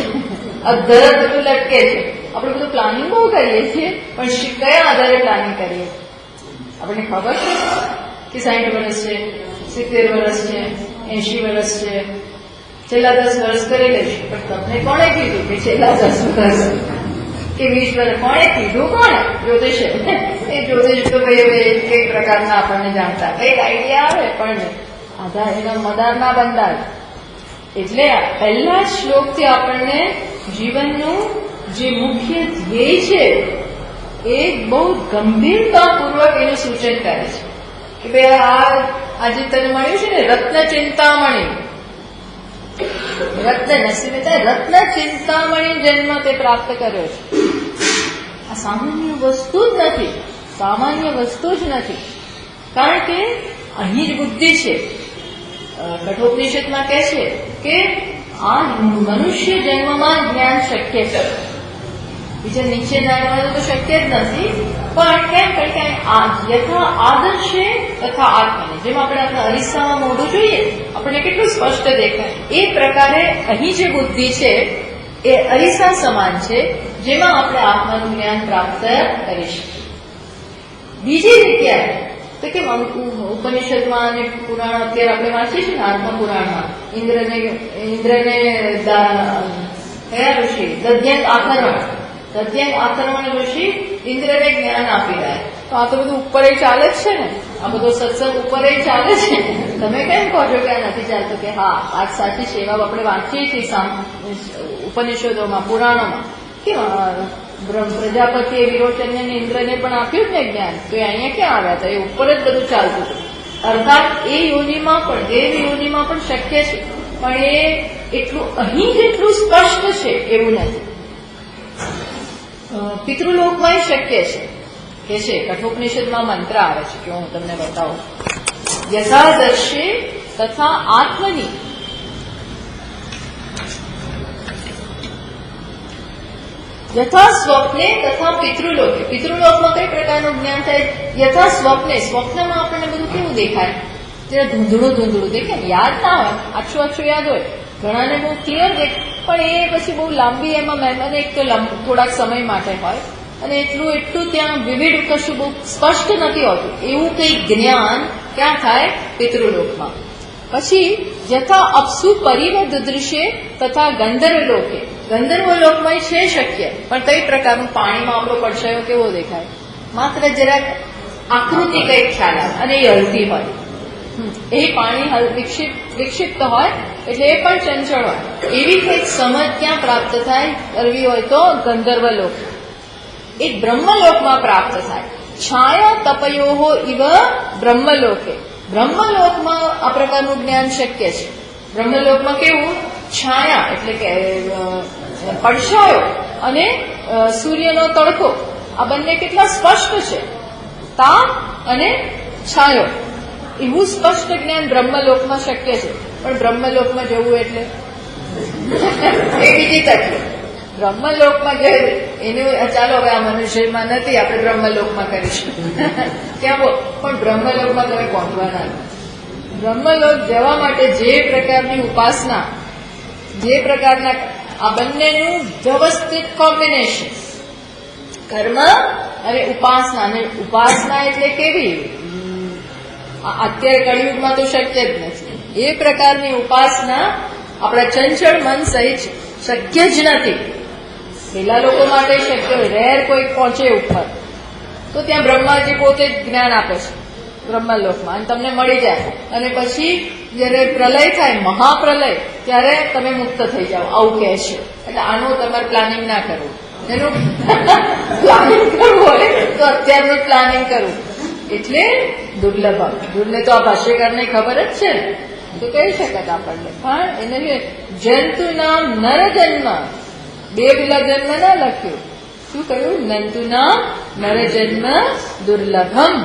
અધર બધું લટકે છે. આપણે બધું પ્લાનિંગ બહુ કરીએ છીએ, પણ કયા આધારે પ્લાનિંગ કરીએ? આપણને ખબર છે કે 60 વર્ષ છે, 70 વર્ષ છે, 80 વર્ષ છે, છેલ્લા 10 વર્ષ કરી લઈશું. પણ તમને કોણે કીધું કે છેલ્લા 10 વર્ષ કે 20 વર્ષ? કોણે કીધું? કોણે? જ્યોતિષ. એ જ્યોતિષ તો કઈ પ્રકારના આપણને જાણતા, કઈક આઈડિયા આવે પણ આધાર એના મદાર ના બંધાય. એટલે પહેલા શ્લોકથી આપણને જીવનનું જે મુખ્ય ધ્યેય છે એ બહુ ગંભીરતાપૂર્વક એનું સૂચન કરે છે કે ભાઈ આજે તને મળ્યું છે ને રત્ન ચિંતામણી, રત્ન ચિંતામણી જન્મ તે પ્રાપ્ત કર્યો છે. આ સામાન્ય વસ્તુ જ નથી, સામાન્ય વસ્તુ જ નથી. કારણ કે અહીં જ બુદ્ધિ છે. કઠોપનિષદમાં કહે છે કે આ મનુષ્ય જન્મમાં જ્ઞાન શક્ય છે, બીજા નીચે નામવાનું તો શક્ય જ નથી. પણ કેમ? કારણ કે યથા આદર્શે તથા આત્મને, જેમ આપણે આપણા અરીસામાં મોઢું જોઈએ આપણને કેટલું સ્પષ્ટ દેખાય, એ પ્રકારે અહીં જે બુદ્ધિ છે એ અરીસા સમાન છે, જેમાં આપણે આત્માનું જ્ઞાન પ્રાપ્ત કરી શકીએ. બીજી જગ્યાએ તો કે ઉપનિષદમાં અને પુરાણ અત્યારે આપણે વાંચીએ છીએ ને, આત્મા પુરાણમાં ઇન્દ્રને કયા ઋષિ? દધ્યંત આથર્વણ ઋષિ ઇન્દ્રને જ્ઞાન આપી રહ્યા. તો આ તો બધું ઉપર ચાલે જ છે ને, આ બધો સત્સંગ ઉપર ચાલે છે. તમે કેમ કહો છો કે આ નથી ચાલતું? કે હા, વાત સાચી છે. એવા આપણે વાંચીએ છીએ ઉપનિષદોમાં, પુરાણોમાં કે પ્રજાપતિએ વિરોચનને ઇન્દ્રને પણ આપ્યું જ ને જ્ઞાન. તો એ અહીંયા ક્યાં આવ્યા હતા? એ ઉપર જ બધું ચાલતું હતું. અર્થાત એ યોનિમાં પણ, દેવ યોનિમાં પણ શક્ય છે, પણ એ એટલું અહીં જેટલું સ્પષ્ટ છે એવું નથી. પિતૃલોકમાં શક્ય છે કે છે. કઠોપનિષદમાં મંત્ર આવે છે કે હું તમને બતાવું. યથાદર્શે તથા આત્મની યથા સ્વપ્ને તથા પિતૃલોકે. પિતૃલોકમાં કઈ પ્રકારનું જ્ઞાન થાય? યથા સ્વપ્ને, સ્વપ્નમાં આપણને બધું કેવું દેખાય? જરા ધૂંધળું દેખાય, યાદ ના હોય, આછું યાદ હોય. ઘણાને બહુ ક્લિયર દેખાય, પણ એ પછી બહુ લાંબી એમાં મહેનત, એક તો થોડાક સમય માટે હોય અને એટલું ત્યાં વિવિધ કશું બહુ સ્પષ્ટ નથી હોતું. એવું કંઈક જ્ઞાન ક્યાં થાય? પિતૃલોકમાં. પછી યથા અપ્સુ પરિવદ દૃશ્ય તથા ગંધર્વલોકે. ગંધર્વલોકમાં છે શક્ય, પણ કઈ પ્રકારનું? પાણીમાં આપણો પડછાયો કેવો દેખાય? માત્ર જરાક આકૃતિ કંઈક ખ્યાલ આવે અને એ હલતી હોય. એ પાણી વિક્ષિપ્ત હોય એટલે એ પણ ચંચળ હોય. એવી કંઈક સમજ ક્યાં પ્રાપ્ત થાય? કરવી હોય તો ગંધર્વલોક. એક બ્રહ્મલોકમાં પ્રાપ્ત થાય. છાયા તપયોહો ઇવ બ્રહ્મલોકે. બ્રહ્મલોકમાં આ પ્રકારનું જ્ઞાન શક્ય છે. બ્રહ્મલોકમાં કેવું? છાયા એટલે કે પડછાયો અને સૂર્યનો તડકો, આ બંને કેટલા સ્પષ્ટ છે. તાપ અને છાયો, એવું સ્પષ્ટ જ્ઞાન બ્રહ્મલોકમાં શક્ય છે. પણ બ્રહ્મલોકમાં જવું એટલે એ બીજી તકલીફ. બ્રહ્મલોકમાં જવું એનું ચાલો હવે આ મનુષ્યમાં નથી, આપણે બ્રહ્મલોકમાં કરીશું ક્યાં બોલ. પણ બ્રહ્મલોકમાં તમે પહોંચવાના. બ્રહ્મલોક જવા માટે જે પ્રકારની ઉપાસના, જે પ્રકારના આ બંનેનું વ્યવસ્થિત કોમ્બિનેશન કર્મ અને ઉપાસના. અને ઉપાસના એટલે કેવી? અત્યારે કળિયુગમાં તો શક્ય જ નથી. એ પ્રકારની ઉપાસના આપણા ચંચળ મન સહિત શક્ય જ નથી. પેલા લોકો માટે શક્ય હોય, રેર કોઈ પહોંચે ઉપર તો ત્યાં બ્રહ્માજી પોતે જ જ્ઞાન આપે છે બ્રહ્મલોકમાં, અને તમને મળી જાય. અને પછી જયારે પ્રલય થાય, મહાપ્રલય, ત્યારે તમે મુક્ત થઈ જાઓ, આવું કહે છે. એટલે આનું તમારે પ્લાનિંગ ના કરવું. એનું પ્લાનિંગ કરવું હોય તો અત્યારનું પ્લાનિંગ કરવું. એટલે દુર્લભ. દુર્લભ તો આ ભાષ્યકારને ખબર જ છે ને, તો કહી શકત આપણને. પણ એને જંતુ નામ નરજન્મ, બે પેલા જન્મ ના લખ્યું. શું કહ્યું? નંતુ નામ નરજન્મ દુર્લભમ.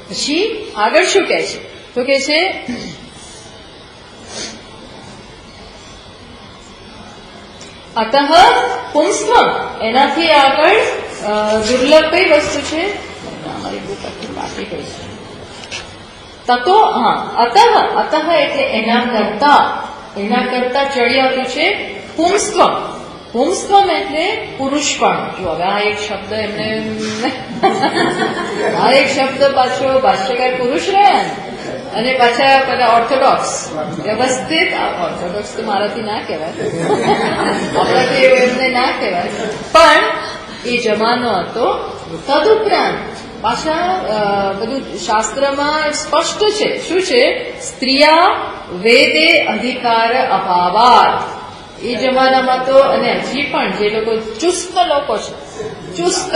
પછી આગળ શું કહે છે? તો કે છે અતઃ પુંસ્વ. એનાથી આગળ દુર્લભ કઈ વસ્તુ છે? અમારી બુક આખી પાકી ગઈ છે. તતો અતઃ એટલે એના કરતા ચડિયાતું છે પુંસ્વ. પુંસ્વમ એટલે પુરુષ પણ. જો હવે આ એક શબ્દ એમને આ એક શબ્દ પાછો ભાષ્યકાર પુરુષ રહ્યા ને, અને પાછા પેલા ઓર્થોડોક્સ વ્યવસ્થિત. ઓર્થોડોક્સ તો મારાથી ના કહેવાય, આપણાથી એમને ના કહેવાય, પણ એ જમાનો હતો. તદુપરાંત પાછા બધું શાસ્ત્રમાં સ્પષ્ટ છે. શું છે? સ્ત્રીયા વેદે અધિકાર અભાવાત. એ જમાનામાં તો, અને હજી પણ જે લોકો ચુસ્ત લોકો છે, ચુસ્ત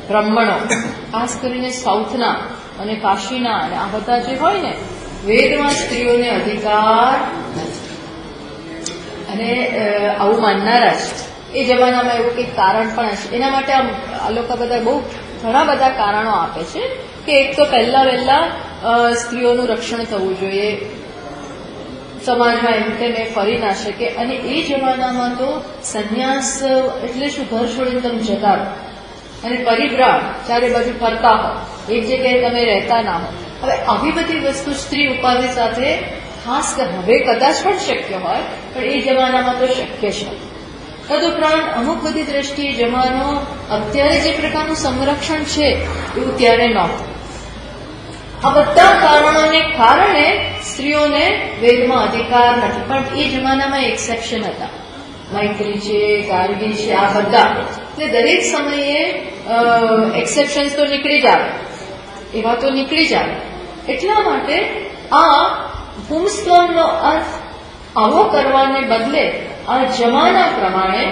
બ્રાહ્મણો, ખાસ કરીને સાઉથના અને કાશીના અને આ બધા જે હોય ને, વેદમાં સ્ત્રીઓને અધિકાર નથી. અને આવું માનનારા છે. એ જમાનામાં એવું કંઈક કારણ પણ હશે. એના માટે આ લોકો બધા બહુ ઘણા બધા કારણો આપે છે. કે એક તો વહેલા સ્ત્રીઓનું રક્ષણ થવું જોઈએ, સમાજમાં એમ તેમ ફરી ના શકે. અને એ જમાનામાં તો સંન્યાસ એટલે શું? ઘર છોડીને તમે જતા રહો અને પરિભ્રાણ ચારે બાજુ ફરતા હો, એક જગ્યાએ તમે રહેતા ના હો. હવે આવી બધી વસ્તુ સ્ત્રી ઉપાધિ સાથે, ખાસ હવે કદાચ પણ શક્ય હોય, પણ એ જમાનામાં તો શક્ય છે. તદુપરાંત અમુક બધી દ્રષ્ટિએ જમાનો અત્યારે જે પ્રકારનું સંરક્ષણ છે એવું ત્યારે નહોતું. આ બધા કારણોને કારણે સ્ત્રીઓને વેદમાં અધિકાર નથી. પણ એ જમાનામાં એક્સેપ્શન હતા. મૈત્રી છે, ગાર્ગી છે, આ બધા. એટલે દરેક સમયે એક્સેપ્શન્સ તો નીકળી જ આવે, એવા તો નીકળી જ આવે. એટલા માટે આ પુંસ્વનો અર્થ આવો કરવાને બદલે આ જમાના પ્રમાણે,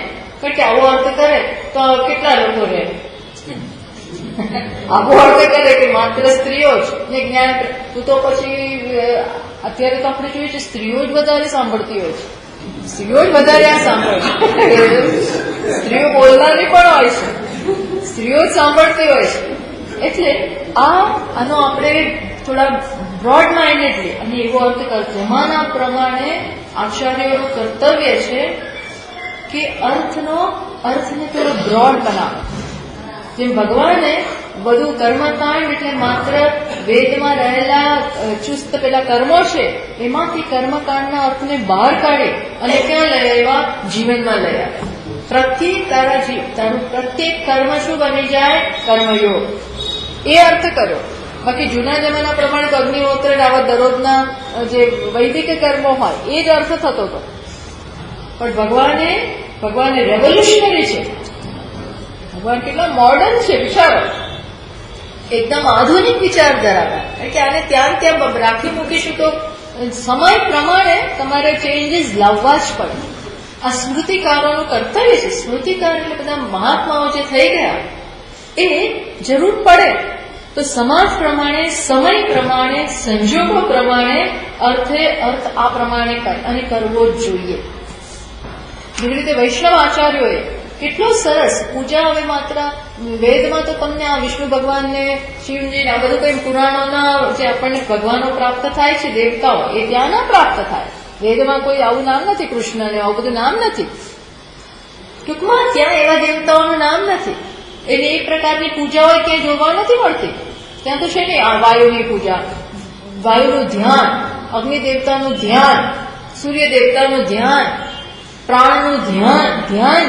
કારણ કે આવો અર્થ કરે તો કેટલા લોકો રહે? આવો અર્થ કરે કે માત્ર સ્ત્રીઓ જ ને જ્ઞાન. તું તો પછી અત્યારે તો આપણે જોઈએ છે સ્ત્રીઓ જ વધારે સાંભળતી હોય છે, સ્ત્રીઓ જ વધારે આ સાંભળે છે. સ્ત્રીઓ બોલનારી પણ હોય છે, સ્ત્રીઓ જ સાંભળતી હોય છે. એટલે આનો આપણે થોડા બ્રોડ માઇન્ડેડલી અને એવો અર્થ કર. જમાના પ્રમાણે આચાર્યોનું કર્તવ્ય છે કે અર્થને થોડો બ્રોડ બનાવો. જેમ ભગવાને બધું કર્મકાંડ એટલે માત્ર વેદમાં રહેલા ચુસ્ત પેલા કર્મો છે એમાંથી કર્મકાંડના અર્થને બહાર કાઢી અને ક્યાં લઈ આવ્યા? જીવનમાં લઈ આવ્યા. તારું પ્રત્યેક કર્મ શું બની જાય? કર્મયોગ. એ અર્થ કર્યો. બાકી જૂના જમાના પ્રમાણે અગ્નિહોત્ર આવા દરરોજના જે વૈદિક કર્મો હોય એ જ અર્થ થતો હતો. પણ ભગવાને રેવોલ્યુશનરી છે. ભગવાન કેટલા મોડર્ન છે વિચારો, એકદમ આધુનિક વિચાર ધરાવતા. એટલે આને ત્યાં રાખી મૂકીશું તો સમય પ્રમાણે તમારે ચેન્જીસ લાવવા જ પડે. આ સ્મૃતિકારોનું કર્તવ્ય છે. સ્મૃતિકાર એટલે બધા મહાત્માઓ જે થઈ ગયા એ જરૂર પડે તો સમાજ પ્રમાણે, સમય પ્રમાણે, સંજોગો પ્રમાણે અર્થ આ પ્રમાણે અને કરવો જ જોઈએ. જેવી રીતે વૈષ્ણવ આચાર્યોએ કેટલો સરસ પૂજા. હવે માત્ર વેદમાં તો તમને આ વિષ્ણુ ભગવાનને, શિવજી આ બધું કઈ પુરાણોના જે આપણને ભગવાનો પ્રાપ્ત થાય છે, દેવતાઓ, એ ત્યાં ના પ્રાપ્ત થાય. વેદમાં કોઈ આવું નામ નથી, કૃષ્ણને આવું બધું નામ નથી. ટૂંકમાં ત્યાં એવા દેવતાઓનું નામ નથી. એની એક પ્રકારની પૂજાઓ ક્યાંય જોવા નથી મળતી. ત્યાં તો છે ને આ વાયુની પૂજા, વાયુનું ધ્યાન, અગ્નિ દેવતાનું ધ્યાન, સૂર્ય દેવતાનું ધ્યાન, પ્રાણનું ધ્યાન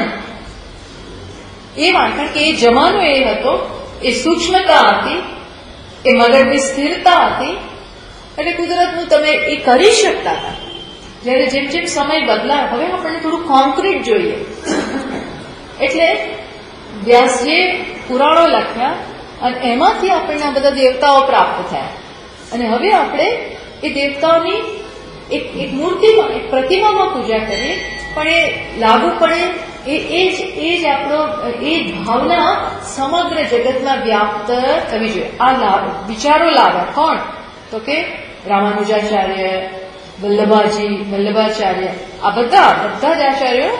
એ કારણ કે એ જમાનો એ હતો, એ સૂક્ષ્મતા હતી, એ મગજની સ્થિરતા હતી, એટલે કુદરતનું તમે એ કરી શકતા હતા. જયારે જેમ જેમ સમય બદલાય, હવે આપણને થોડું કોન્ક્રીટ જોઈએ, એટલે વ્યાસજીએ પુરાણો લખ્યા અને એમાંથી આપણને આ બધા દેવતાઓ પ્રાપ્ત થયા. અને હવે આપણે એ દેવતાઓની એક મૂર્તિમાં, એક પ્રતિમામાં પૂજા કરીએ, પણ એ લાગુ પડે એ જ આપણો એ ભાવના સમગ્ર જગતમાં વ્યાપ્ત થવી જોઈએ. આ વિચારો લાવ્યા કોણ? તો કે રામાનુજાચાર્ય, વલ્લભાચાર્ય, આ બધા જ આચાર્યો,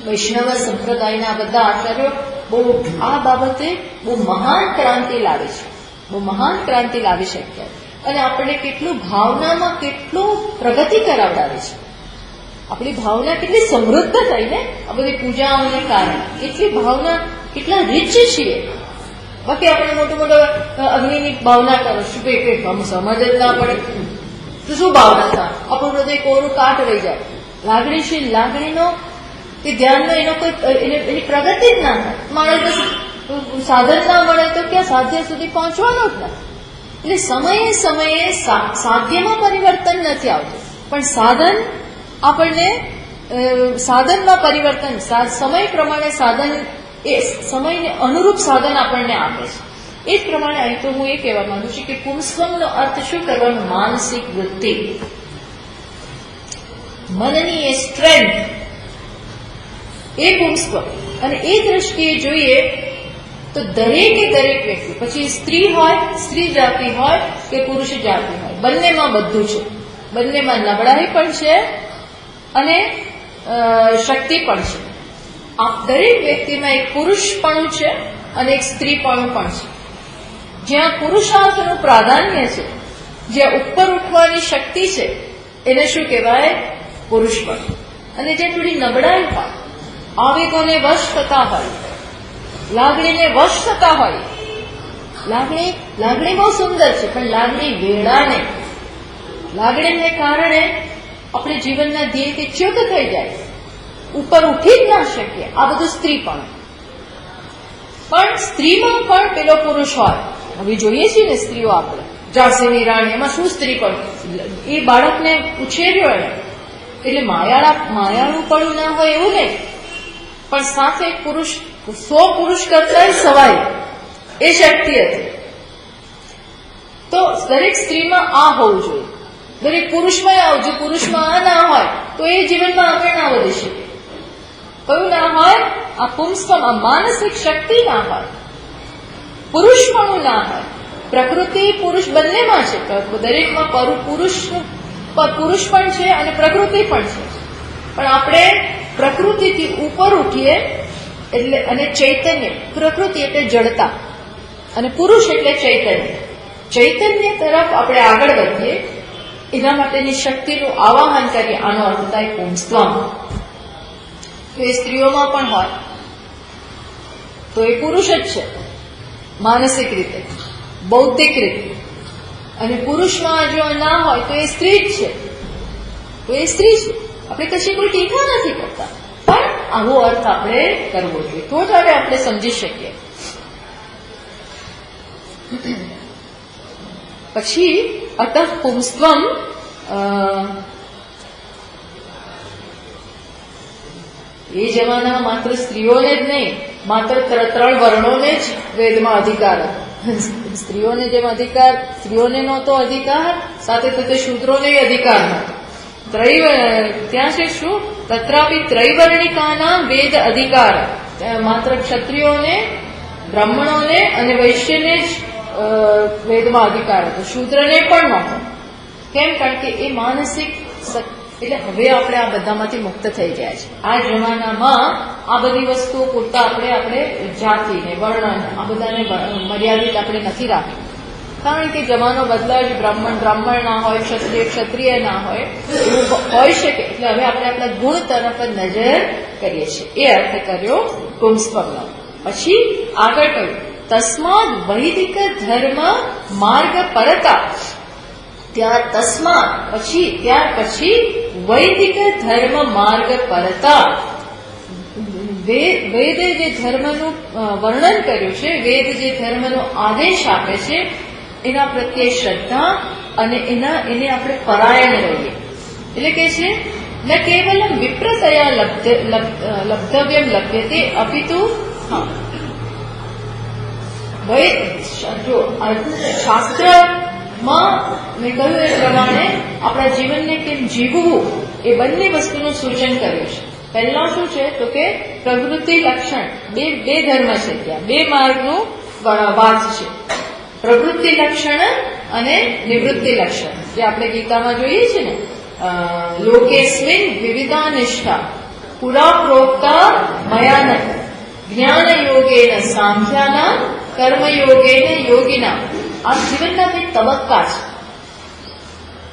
વૈષ્ણવ સંપ્રદાયના બધા આચાર્યો બહુ આ બાબતે બહુ મહાન ક્રાંતિ લાવી છે, બહુ મહાન ક્રાંતિ લાવી શક્યા. અને આપણને કેટલું ભાવનામાં કેટલું પ્રગતિ કરાવડાવે છે. આપણી ભાવના કેટલી સમૃદ્ધ થઈ ને આ બધી પૂજાઓને કારણે, કેટલી ભાવના, કેટલા રીચ છીએ. બાકી આપણે મોટું અગ્નિની ભાવના કરો, શું કે સમજ જ ના પડે તો શું ભાવના થાય? આપણું હૃદય કોરું કાટ રહી જાય. લાગણીશીલ લાગણીનો કે ધ્યાનનો એનો કોઈ એની પ્રગતિ જ ના થાય. માણસ સાધન ના મળે તો ક્યાં સાધ્ય સુધી પહોંચવાનો જ નથી. એટલે સમયે સાધ્યમાં પરિવર્તન નથી આવતું, પણ સાધન આપણને સાધનમાં પરિવર્તન, સમય પ્રમાણે સાધન, એ સમયને અનુરૂપ સાધન આપણને આપે છે. એ જ પ્રમાણે અહીં તો હું એ કહેવા માંગુ છું કે પુંસ્વમનો અર્થ શું કરવાનો? માનસિક વૃત્તિ, મનની એ સ્ટ્રેન્થ, એ પુંસ્વ. અને એ દ્રષ્ટિએ જોઈએ તો દરેકે દરેક વ્યક્તિ, પછી સ્ત્રી હોય, સ્ત્રી જાતિ હોય કે પુરુષ જાતિ હોય, બંનેમાં બધું છે. બંનેમાં નબળાઈ પણ છે અને શક્તિ પણ છે. આ દરેક વ્યક્તિમાં એક પુરુષપણું છે અને એક સ્ત્રીપણું પણ છે. જ્યાં પુરુષાર્થનું પ્રાધાન્ય છે, જ્યાં ઉપર ઉઠવાની શક્તિ છે, એને શું કહેવાય? પુરુષપણ. અને જ્યાં થોડી નબળાઈ હોય, આવેગોને વશ થતા હોય, લાગણીને વશ થતા હોય, લાગણી બહુ સુંદર છે, પણ લાગણી વેડા નહીં. લાગણીને કારણે આપણે જીવનના ધ્યેયથી ચ્યુત થઈ જાય, ઉપર ઉઠી જ ના શકીએ. આ બધું સ્ત્રીપણ. પણ સ્ત્રીમાં પણ પેલો પુરુષ હોય. હવે જોઈએ છીએ ને સ્ત્રીઓ, આપણે ઝાંસીની રાણી, એમાં શું સ્ત્રીપણ? એ બાળકને ઉછેર્યો એને, એટલે માયાળું પણ ના હોય એવું નહીં, પણ સાથે પુરુષ 100 પુરુષ કરતા સવાય એ શક્તિ હતી. તો દરેક સ્ત્રીમાં આ હોવું જોઈએ, દરેક પુરુષમાં આવું. જો પુરુષમાં આ ના હોય તો એ જીવનમાં આગળ ના વધી શકે. કયું ના હોય? આ પુંસ્વમ, આ માનસિક શક્તિ ના હોય, પુરુષપણું ના હોય. પ્રકૃતિ પુરુષ બંનેમાં છે, દરેકમાં પુરુષ પણ છે અને પ્રકૃતિ પણ છે. પણ આપણે પ્રકૃતિથી ઉપર ઉઠીએ એટલે, અને ચૈતન્ય, પ્રકૃતિ એટલે જડતા અને પુરુષ એટલે ચૈતન્ય તરફ આપણે આગળ વધીએ, એના માટેની શક્તિનું આવાહન કરીએ. આનો અર્થ થાય પુંસ્વમ. તો એ સ્ત્રીઓમાં પણ હોય તો એ પુરુષ જ છે, માનસિક રીતે, બૌદ્ધિક રીતે. અને પુરુષમાં જો ના હોય તો એ સ્ત્રી જ છે, તો એ સ્ત્રી છે. આપણે કશી કોઈ ટીકા નથી કરતા, પણ આવો અર્થ આપણે કરવો જોઈએ, તો જ આપણે સમજી શકીએ. પછી અતઃ પુંસ્વમ, એ જમાનામાં માત્ર સ્ત્રીઓને જ નહીં, માત્ર 3 વર્ણોને જ વેદમાં અધિકાર હતો. સ્ત્રીઓને જેમ અધિકાર, સ્ત્રીઓને નહોતો અધિકાર, સાથે સાથે શૂદ્રોને અધિકાર નહોતો. ત્યાં છે શું? તત્રાપી ત્રૈવર્ણિકાના વેદ અધિકાર. માત્ર ક્ષત્રિયોને, બ્રાહ્મણોને અને વૈશ્યને જ વેદમાં અધિકાર હતો, શૂદ્રને પણ નહોતો. કેમ? કારણ કે એ માનસિક. એટલે હવે આપણે આ બધામાંથી મુક્ત થઈ ગયા છે. આ જમાનામાં આ બધી વસ્તુઓ પૂરતા આપણે જાતિને, વર્ણ, આ બધાને મર્યાદિત આપણે નથી રાખી. કારણ કે જમાનો બદલાય છે, બ્રાહ્મણ ના હોય, ક્ષત્રિય ના હોય, એવું હોઈ શકે. એટલે હવે આપણે આપણા ગુણ તરફ જ નજર કરીએ છીએ. એ અર્થ કર્યો પુંસ્વમનો. પછી આગળ કહ્યું તસ્માદ વૈદિક ધર્મ માર્ગ પરતા. ત્યાર પછી વૈદિક ધર્મ માર્ગ પરતા. વેદે જે ધર્મનું વર્ણન કર્યું છે, વેદ જે ધર્મનો આદેશ આપે છે, એના પ્રત્યે શ્રદ્ધા અને એને આપણે પરાયણ રહીએ. એટલે કે છે ન કેવલમ વિપ્રતયા લબ્ધવ્યમ લભ્યતે અપિતુ જો શાસ્ત્રમાં મેં કહ્યું એ પ્રમાણે આપણા જીવનને કેમ જીવવું એ બંને વસ્તુનું સૂચન કર્યું છે. પહેલા શું છે તો કે પ્રવૃત્તિ લક્ષણ, બે ધર્મ છે, ત્યાં બે માર્ગનું વાત છે. પ્રવૃત્તિ લક્ષણ અને નિવૃત્તિ લક્ષણ, જે આપણે ગીતામાં જોઈએ છીએ ને, લોકેસ્મિન વિવિધા નિષ્ઠા પુરા પ્રોક્તા મયાનક જ્ઞાન યોગેન સાંખ્યાના કર્મયોગેન યોગિના. આ જીવનના બે તબક્કા છે,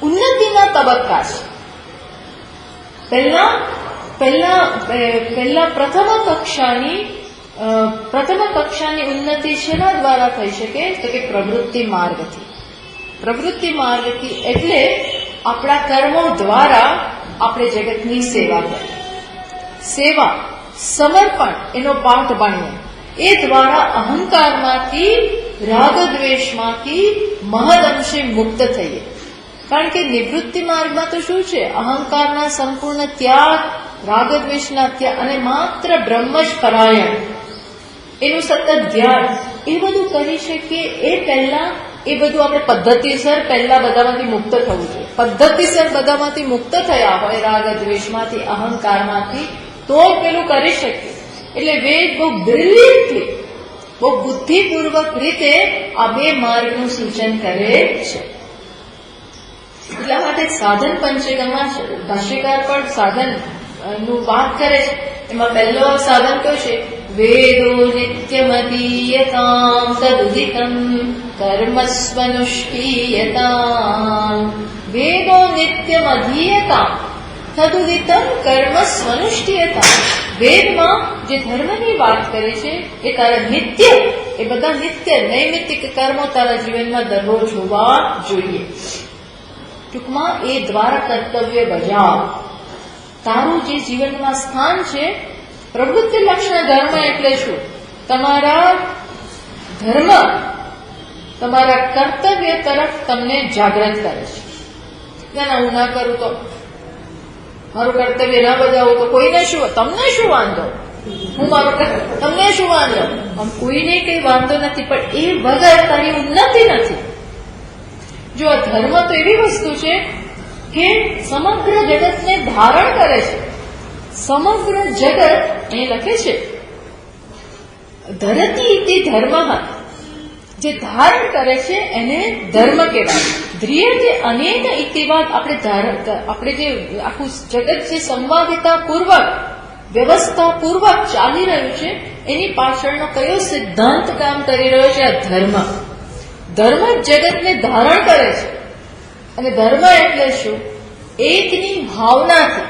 ઉન્નતિના તબક્કા છે. પહેલા પ્રથમ કક્ષાની ઉન્નતિ શેના દ્વારા થઈ શકે તો કે પ્રવૃત્તિ માર્ગથી. પ્રવૃત્તિ માર્ગથી એટલે આપણા કર્મો દ્વારા આપણે જગતની સેવા કરીએ, સેવા સમર્પણ એનો પાઠ ભણીએ. એ દ્વારા અહંકારમાંથી, રાગદ્વેષમાંથી મહદઅંશે મુક્ત થઈએ. કારણ કે નિવૃત્તિ માર્ગમાં તો શું છે, અહંકારના સંપૂર્ણ ત્યાગ, રાગદ્વેષના ત્યાગ અને માત્ર બ્રહ્મ જ પરાયણ, એનું સતત ધ્યાન, એ બધું કરી શકીએ. એ પહેલા એ બધું આપણે પદ્ધતિસર પહેલા બધામાંથી મુક્ત થવું જોઈએ. પદ્ધતિસર બધામાંથી મુક્ત થયા હોય, રાગદ્વેષમાંથી, અહંકારમાંથી, તો પેલું કરી શકીએ. એટલે વેદ બહુ બ્રિલિયન્ટલી, બહુ બુદ્ધિપૂર્વક રીતે આ બે માર્ગનું સૂચન કરે છે. એટલા માટે સાધન પંચકમાં ભાષ્યકાર પણ સાધન નું વાત કરે છે. એમાં પહેલો સાધન કયું છે, વેદો નિત્યમદીયતામ તદુદિતમ કર્મસ્વનુષ્ઠીયતામ. વેદો નિત્યમધીયતામ તદુદિતમ કર્મસ્વનુષ્ઠીયતામ. વેદમાં જે ધર્મની વાત કરે છે એ તારા નિત્ય, એ બધા નિત્ય નૈમિત્તિક કર્મો તારા જીવનમાં દરરોજ હોવા જોઈએ. ટૂંકમાં એ દ્વારા કર્તવ્ય બજાવ. તારું જે જીવનમાં સ્થાન છે, પ્રવૃત્તિ લક્ષણ ધર્મ એટલે શું, તમારા ધર્મ તમારા કર્તવ્ય તરફ તમને જાગૃત કરે છે. ના હું ના કરું તો, મારું કર્તવ્ય ના બજાવું તો કોઈને શું, તમને શું વાંધો, હું મારું તમને શું વાંધો, કોઈને કઈ વાંધો નથી, પણ એ વગર તારી ઉન્નતિ નથી. જો આ ધર્મ તો એવી વસ્તુ છે કે સમગ્ર જગતને ધારણ કરે છે. સમગ્ર જગત એ લખે છે ધરતી તે ધર્મ, જે ધારણ કરે છે એને ધર્મ કહેવાય. ધ્રિયતે અનેક ઇતિવાદ, આપણે જે આખું જગત જે સંવાદિતા પૂર્વક, વ્યવસ્થા પૂર્વક ચાલી રહ્યું છે, એની પાછળનો કયો સિદ્ધાંત કામ કરી રહ્યો છે, આ ધર્મ. ધર્મ જગતને ધારણ કરે છે. અને ધર્મ એટલે શું, એકની ભાવનાથી,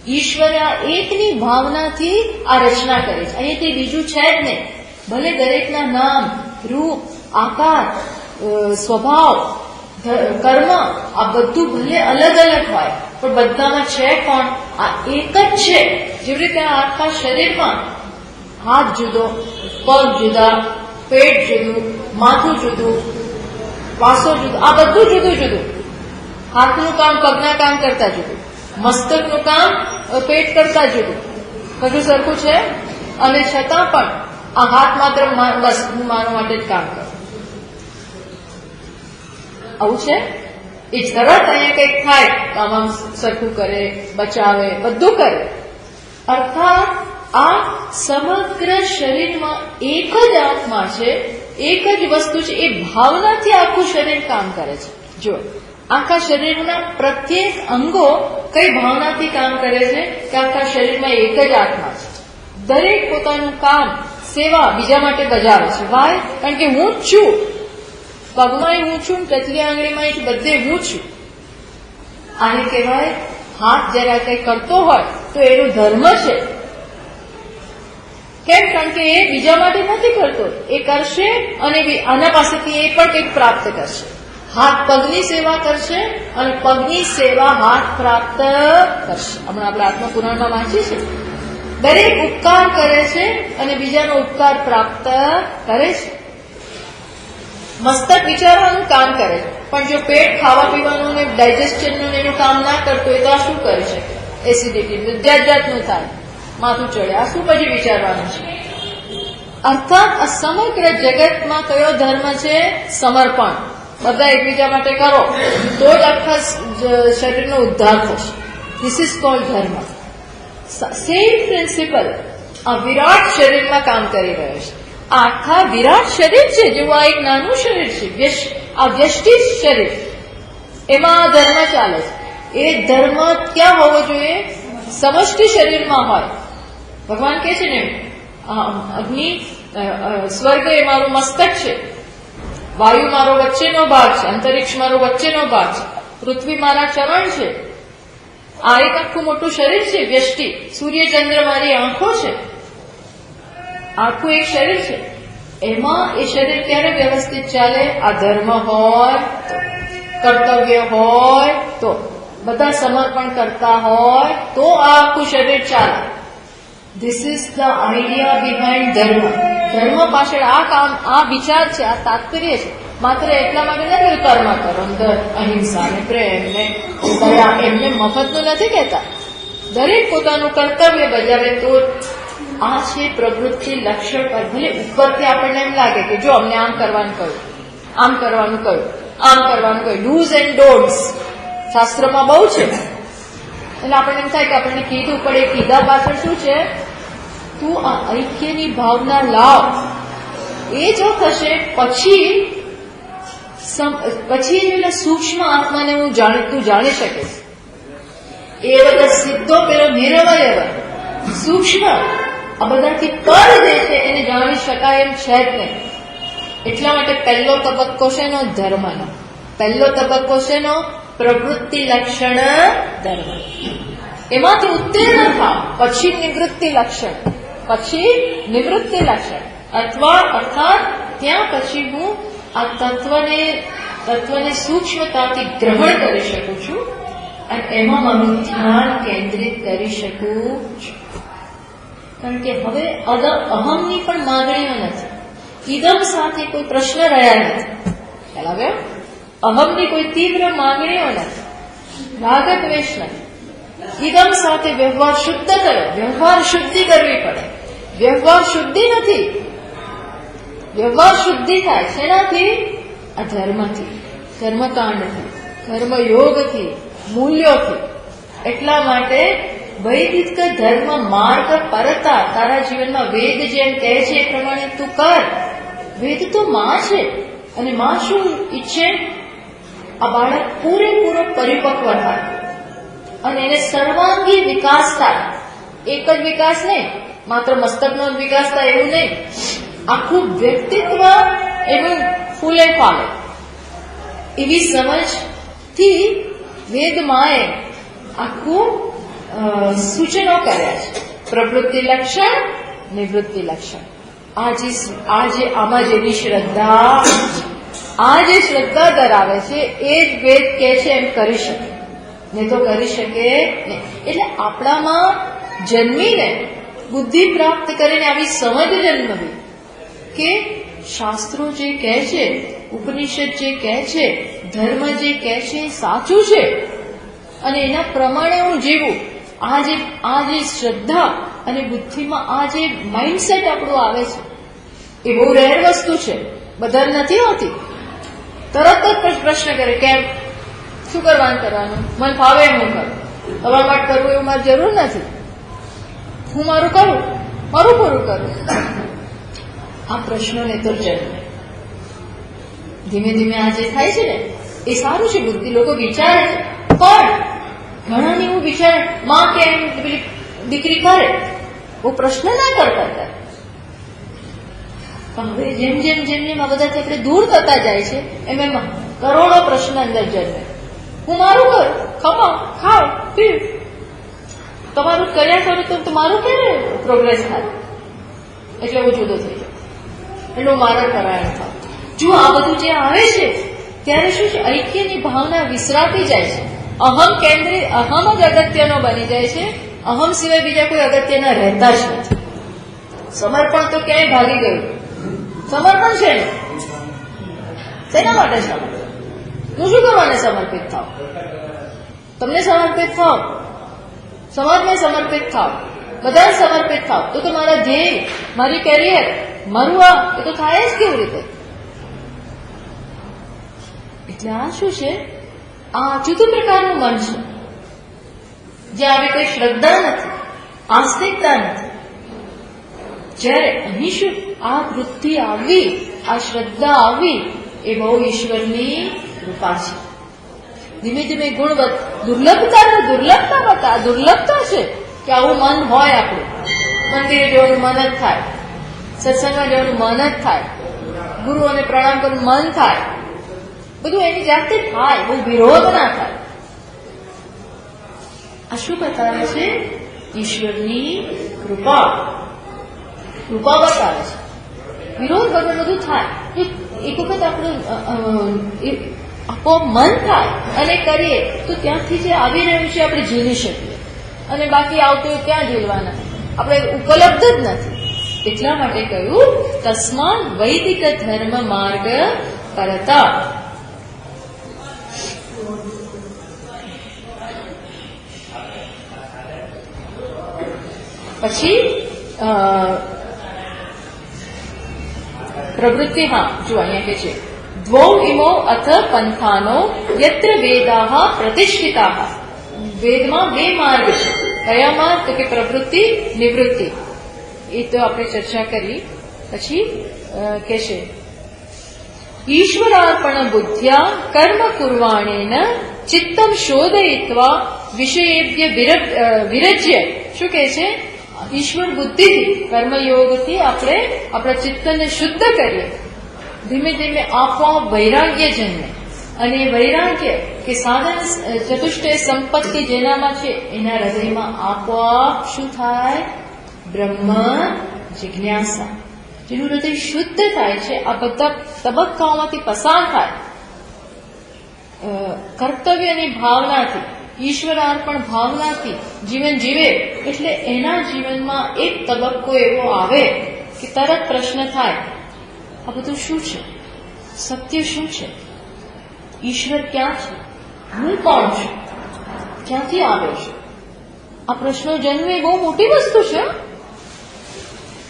ઈશ્વરે આ એકની ભાવનાથી આ રચના કરી છે. અહીંથી બીજું છે જ નહીં. ભલે દરેકના નામ, રૂપ, આકાર, સ્વભાવ, કર્મ આ બધું ભલે અલગ અલગ હોય, પણ બધામાં છે કોણ, આ એક જ છે. જેવી રીતે આખા શરીરમાં હાથ જુદો, પગ જુદા, પેટ જુદું, માથું જુદું, વાસો જુદો, આ બધું જુદું જુદું. હાથનું કામ પગના કામ કરતા જુદું, મસ્તકનું કામ પેટ કરતા જુદું, બધું સરખું છે. અને છતાં પણ આ હાથ માત્ર બસ હું મારા માટે જ કામ કરું, આવું છે. એ તરત અહીંયા કંઈક થાય તો આમ સરખું કરે, બચાવે, બધું કરે. અર્થાત આ સમગ્ર શરીરમાં એક જ આત્મા છે, એક જ વસ્તુ છે. એ ભાવનાથી આખું શરીર કામ કરે છે. જો આખા શરીરના પ્રત્યેક અંગો કઈ ભાવનાથી કામ કરે છે કે આખા શરીરમાં એક જ આત્મા છે. દરેક પોતાનું કામ, સેવા બીજા માટે બજાવે છે. વાય? કારણ કે હું જ છું, પગમાં હું છું, ટચલી આંગળીમાં છું, બધે હું છું. આને કહેવાય હાથ જરા કઈ કરતો હોય તો એનું ધર્મ છે. કેમ? કારણ કે એ બીજા માટે નથી કરતો, એ કરશે અને આના પાસેથી એ પણ કંઈક પ્રાપ્ત કરશે. હાથ પગની સેવા કરશે અને પગની સેવા હાથ પ્રાપ્ત કરશે. હમણાં આપણે આત્મપુરાણમાં વાંચીએ છીએ, દરેક ઉપકાર કરે છે અને બીજાનો ઉપકાર પ્રાપ્ત કરે છે. મસ્તક વિચારવાનું કામ કરે છે, પણ જો પેટ ખાવા પીવાનું ને ડાયજેસ્શનનું એનું કામ ના કરતું હોય તો આ શું કરી શકે? એસિડિટી જાત જાતનું થાય, માથું ચડે, આ શું પછી વિચારવાનું છે? અર્થાત આ સમગ્ર જગતમાં કયો ધર્મ છે? સમર્પણ. બધા એકબીજા માટે કરો તો જ આખા શરીરનો ઉદ્ધાર થશે. ધીસ ઇઝ કોલ્ડ ધર્મ. સેમ પ્રિન્સિપલ આ વિરાટ શરીરમાં કામ કરી રહ્યો છે. આ આખા વિરાટ શરીર છે, જેવું આ એક નાનું શરીર છે, આ વ્યષ્ટિ શરીર, એમાં આ ધર્મ ચાલે છે. એ ધર્મ ક્યાં હોવો જોઈએ? સમષ્ટિ શરીરમાં હોય. ભગવાન કહે છે ને, અગ્નિ સ્વર્ગ એ મારું મસ્તક છે, વાયુ મારો વચ્ચેનો ભાગ છે, અંતરિક્ષ મારો વચ્ચેનો ભાગ છે, પૃથ્વી મારા ચરણ છે. આ એક આખું મોટું શરીર છે વ્યષ્ટિ. સૂર્ય ચંદ્ર મારી આંખો છે. આખું એક શરીર છે. એમાં એ શરીર ક્યારે વ્યવસ્થિત ચાલે? આ ધર્મ હોય તો, કર્તવ્ય હોય તો, બધા સમર્પણ કરતા હોય તો આ આખું શરીર ચાલે. This is the idea behind ધર્મ. ધર્મ પાછળ આ કામ, આ વિચાર છે, આ તાત્પર્ય છે. માત્ર એટલા માટે નથી કર્મ કરો, અંદર અહિંસા ને પ્રેમ ને દયા, એમને મફતનું નથી કહેતા. દરેક પોતાનું કર્તવ્ય બજાવે તો આ છે પ્રવૃત્તિ લક્ષણ. પર ભલે ઉપરથી આપણને એમ લાગે કે જો અમને આમ કરવાનું કહ્યું, આમ કરવાનું કહ્યું, આમ કરવાનું કહ્યું, ડૂઝ એન્ડ ડોન્ટ્સ શાસ્ત્રમાં બહુ છે. એટલે આપણને એમ થાય કે આપણને કીધું, પણ એ કીધા પાછળ શું છે? તું આ ઐક્યની ભાવના લાવ. એ જો થશે પછી પેલા સૂક્ષ્મ આત્માને તું જાણી શકીશ. એ બધા સીધો પેલો નિરવયવ સૂક્ષ્મ આ બધાથી પર જે છે એને જાણી શકાય એમ છે જ નહીં. એટલા માટે પહેલો તબક્કો છે નો ધર્મનો. પહેલો તબક્કો છે નો પ્રવૃત્તિ લક્ષણ ધર્મ. એમાંથી ઉત્તીર્ણ થાવ, પછી નિવૃત્તિ લક્ષણ, પછી નિવૃત્તિ લક્ષણ, અર્થાત ત્યાં પછી હું આ તત્વને સૂક્ષ્મતાથી ગ્રહણ કરી શકું છું અને એમાં મારું ધ્યાન કેન્દ્રિત કરી શકું છું. કારણ કે હવે અહમની પણ માગણીઓ નથી. ઇદમ સાથે કોઈ પ્રશ્ન રહ્યા નથી. ખ્યાલ આવ્યો? અહમની કોઈ તીવ્ર માગણીઓ નથી, રાગ દ્વેષ નથી. ઇદમ સાથે વ્યવહાર શુદ્ધ કરો. વ્યવહાર શુદ્ધિ કરવી પડે. વ્યવહાર શુદ્ધિ નથી. વ્યવહાર શુદ્ધિ થાય શેનાથી? આ ધર્મથી, કર્મકાંડથી, કર્મયોગથી, મૂલ્યોથી. એટલા માટે વૈદિક ધર્મ માર્ગ પરતા તારા જીવનમાં વેદ જેમ કહે છે એ પ્રમાણે તું કર. વેદ તો માં છે અને માં શું ઈચ્છે? આ બાળક પૂરેપૂરો પરિપક્વ થાય અને એને સર્વાંગી વિકાસ થાય. એક જ વિકાસ નહીં, માત્ર મસ્તકનો જ વિકાસ થાય એવું નહીં, આખું વ્યક્તિત્વ એનું ફૂલે ફાલે. એવી સમજથી વેદ માએ આખું સૂચનો કર્યા છે. પ્રવૃત્તિ લક્ષણ, નિવૃત્તિ લક્ષણ. આમાં જેની શ્રદ્ધા, આ જે શ્રદ્ધા ધરાવે છે એ જ વેદ કે છે એમ કરી શકે, નહીં તો કરી શકે નહીં. એટલે આપણામાં જન્મીને બુદ્ધિ પ્રાપ્ત કરીને આવી સમજ જન્મવી કે શાસ્ત્રો જે કહે છે, ઉપનિષદ જે કહે છે, ધર્મ જે કહે છે સાચું છે અને એના પ્રમાણે હું જીવું. આ જે શ્રદ્ધા અને બુદ્ધિમાં આ જે માઇન્ડસેટ આપણું આવે છે એ બહુ રેર વસ્તુ છે, બધા નથી હોતી. તરત જ પ્રશ્ન કરે કેમ, શું કરવાનું, મને ફાવે એમ હું કરું, તમારા માટે કરવું એવું મારે જરૂર નથી, હું મારું કરું, મારું પૂરું કરું. આ પ્રશ્નોને તો જન્મે. ધીમે ધીમે આ જે થાય છે ને એ સારું છે. બુદ્ધિ લોકો વિચારે છે, પણ ઘણાની હું વિચાર માં કેમ દીકરી કરે वो પ્રશ્ન ના કરતા હતા. પણ હવે જેમ જેમ જેમ જેમ આ બધાથી આપણે દૂર થતા જાય છે એમ એમ કરોડો પ્રશ્ન અંદર જન્મે. હું મારું કરું, ખમા ખાવ પીવ, તમારું કર્યા કરું તો તમારું ક્યારે પ્રોગ્રેસ થાય? એટલે હું જુદો થઈ જાઉં, એટલે હું મારા કરાયણ થાવ. જો આ બધું જે આવે છે ત્યારે શું છે, ઐક્યની ભાવના વિસરાતી જાય છે. અહમ કેન્દ્રિત, અહમ જ અગત્યનો બની જાય છે. અહમ સિવાય બીજા કોઈ અગત્યના રહેતા જ નથી. સમર્પણ તો ક્યાંય ભાગી ગયું. સમર્પણ છે ને, શેના માટે સમર્પણ? હું શું કરવાને સમર્પિત થાવ? તમને સમર્પિત થાવ, સમાજને સમર્પિત થાવ, બધા સમર્પિત થાવ, તો મારા ધ્યેય, મારી કેરિયર, મારું એ તો થાય જ કેવી રીતે? એટલે આ શું છે, આ જુદું પ્રકારનું મન છે, જે આવી કોઈ શ્રદ્ધા નથી, આસ્તિકતા નથી. જ્યારે અહીં શું, આ વૃત્તિ આવી, આ શ્રદ્ધા આવી, એ બહુ ઈશ્વરની કૃપા છે. ધીમે ધીમે ગુણ દુર્લભતા છે કે આવું મન હોય આપણું. મંદિરે જવાનું મન જ થાય, સત્સંગમાં જવાનું મન જ થાય, ગુરુઓને પ્રણામ કરવાનું મન થાય, બધું એની જાતે થાય, બહુ વિરોધ ના થાય. આ શું બતાવે છે? ઈશ્વરની કૃપા બતાવે છે. વિરોધ વગર બધું થાય. એક વખત આપણું આપોઆપ મન થાય અને કરીએ તો ત્યાંથી જે આવી રહ્યું છે આપણે ઝીલી શકીએ, અને બાકી આવતું ક્યાં ઝીલવાના, આપણે ઉપલબ્ધ જ નથી. એટલા માટે કહ્યું તસ્માન વૈદિક ધર્મ માર્ગ કરતા. પછી પ્રવૃત્તિ, જો અહીંયા કે છે દ્વૌ ઇમો અથ પંથાનો યત્ર વેદાહ પ્રતિષ્ઠિતા. વેદમાં બે માર્ગ છે. કયા માર્ગ? તો કે પ્રવૃત્તિ, નિવૃત્તિ. એ તો આપણે ચર્ચા કરી. પછી કે છે ઈશ્વરાર્પણ બુદ્ધ્યા કર્મ કુર્વાણેન ચિત્તમ શોધયિત્વા વિષયેભ્ય વિરજ્ય. શું કહે છે? ઈશ્વર બુદ્ધિથી, કર્મયોગથી આપણે આપણા ચિત્તને શુદ્ધ કરીએ. ધીમે ધીમે આપોઆપ વૈરાગ્ય જન્મે. અને વૈરાગ્ય કે સાધન ચતુષ્ટય સંપત્તિ જેનામાં છે એના હૃદયમાં આપોઆપ શું થાય? બ્રહ્મ જિજ્ઞાસા. જેનું હૃદય શુદ્ધ થાય છે, આ બધા તબક્કાઓમાંથી પસાર થાય, કર્તવ્યની ભાવનાથી, ઈશ્વરાર્પણ ભાવનાથી જીવન જીવે. એટલે એના જીવનમાં એક તબક્કો એવો આવે કે તરત પ્રશ્ન થાય, આ બધું શું છે? સત્ય શું છે? ઈશ્વર ક્યાં છે? હું કોણ છું? ક્યાંથી આવ્યો છું? આ પ્રશ્નો જન્મ એ બહુ મોટી વસ્તુ છે.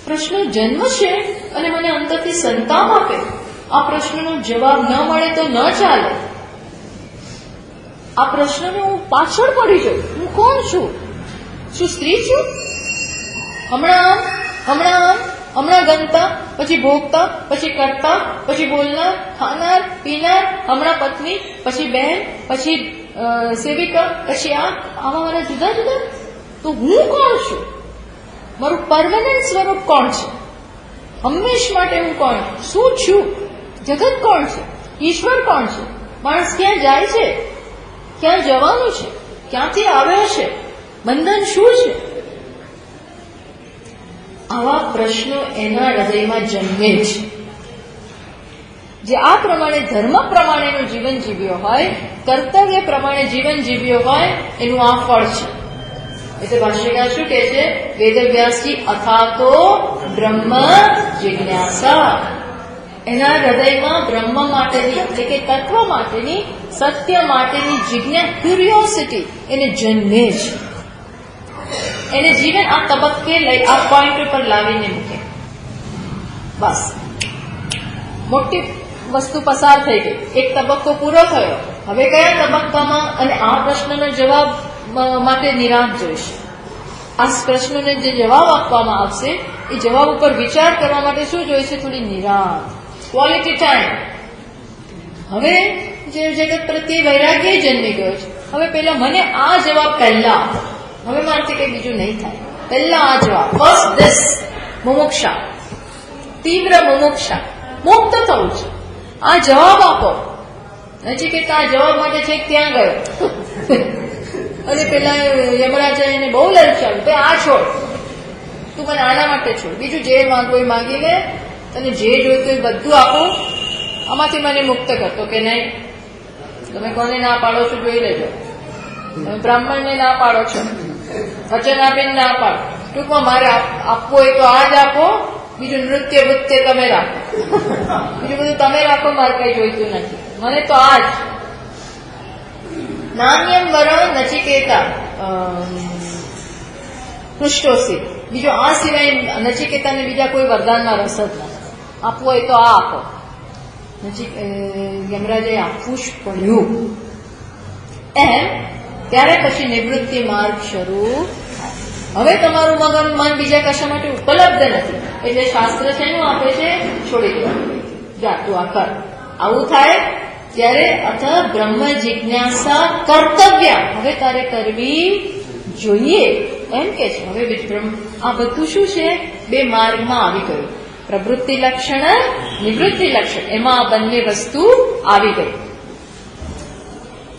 પ્રશ્નો જન્મ છે અને મને અંદરથી સંતાપ આપે. આ પ્રશ્નનો જવાબ ન મળે તો ન ચાલે. આ પ્રશ્નને હું પાછળ પડી જાઉં. હું કોણ છું? શું સ્ત્રી છું? હમણાં ગણતા, પછી ભોગતા, પછી કરતા, પછી બોલનાર, ખાનાર, પીનાર, હમણાં પત્ની, પછી બહેન, પછી સેવિકા, પછી આવા મારા જુદા જુદા. તો હું કોણ છું? મારું પરમાનન્ટ સ્વરૂપ કોણ છે? હંમેશ માટે હું કોણ છું? શું છું? જગત કોણ છે? ઈશ્વર કોણ છે? માણસ ક્યાં જાય છે? ક્યાં જવાનું છે? ક્યાંથી આવ્યો છે? બંધન શું છે? આવા પ્રશ્નો એના હૃદયમાં જન્મે છે. જે આ પ્રમાણે ધર્મ પ્રમાણેનું જીવન જીવ્યો હોય, કર્તવ્ય પ્રમાણે જીવન જીવ્યો હોય, એનું આ ફળ છે. એટલે ભાષ્યકાર શું કહે છે? વેદવ્યાસજી અથાતો બ્રહ્મ જિજ્ઞાસા. એના હૃદયમાં બ્રહ્મ માટેની, એટલે કે તત્વ માટેની, સત્ય માટેની ક્યુરિયોસિટી એને જન્મે છે. એને જીવન આ તબક્કે લઈ, આ પોઈન્ટ ઉપર લાવીને મૂકે. બસ મોટી વસ્તુ પસાર થઈ ગઈ. એક તબક્કો પૂરો થયો. હવે કયા તબક્કામાં? અને આ પ્રશ્નનો જવાબ માટે નિરાંત જોઈશે. આ પ્રશ્નને જે જવાબ આપવામાં આવશે એ જવાબ ઉપર વિચાર કરવા માટે શું જોઈશે? થોડી નિરાંત, ક્વોલિટી ટાઈમ. હવે જે જગત પ્રત્યે વૈરાગ્ય જન્મી ગયો છે. હવે પેલા મને આ જવાબ પહેલા આપો. હવે મારાથી કઈ બીજું નહીં થાય. પહેલા આ જવાબ, ફર્સ્ટ ધીસ. મુમુક્ષા, તીવ્ર મુમુક્ષા, મુક્ત થવું છે. આ જવાબ આપો. નથી કે આ જવાબ માટે છે ત્યાં ગયો અને પેલા યમરાજા એને બહુ લલચાવ્યું, ભાઈ આ છોડ, તું મને આના માટે છોડ, બીજું જે માંગવું એ માંગી લે, તને જે જોઈતું એ બધું આપું, આમાંથી મને મુક્ત કરતો કે નહીં, તમે કોને ના પાડો છો જોઈ લેજો. તમે બ્રાહ્મણને ના પાડો છો, વચન આપીને ના પાડો. ટૂંકમાં મારે આપવું હોય તો આ જ આપો, બીજું નૃત્ય વૃત્ય તમે રાખો, બીજું બધું તમે રાખો, મારે કઈ જોઈતું નથી, મને તો આ જ. નાન્યમ વર નચિકેતા પૃષ્ટોસી, બીજો આ સિવાય નચિકેતાને બીજા કોઈ વરદાનમાં રસ જ નથી. આપવું હોય તો આ આપો. યમરાજે આપવું જ પડ્યું. એમ ત્યારે પછી નિવૃત્તિ માર્ગ શરૂ થાય. હવે તમારું મન બીજા કશા માટે ઉપલબ્ધ નથી, એટલે શાસ્ત્ર છે એનું આપે છે છોડી દેવાનું, જાતું આ કર. આવું થાય ત્યારે અથ બ્રહ્મ જિજ્ઞાસા કર્તવ્ય, હવે તારે કરવી જોઈએ એમ કે છે. હવે આ બધું શું છે, બે માર્ગમાં આવી ગયું. પ્રવૃત્તિ લક્ષણ, નિવૃત્તિ લક્ષણ, એમાં આ બંને વસ્તુ આવી ગઈ.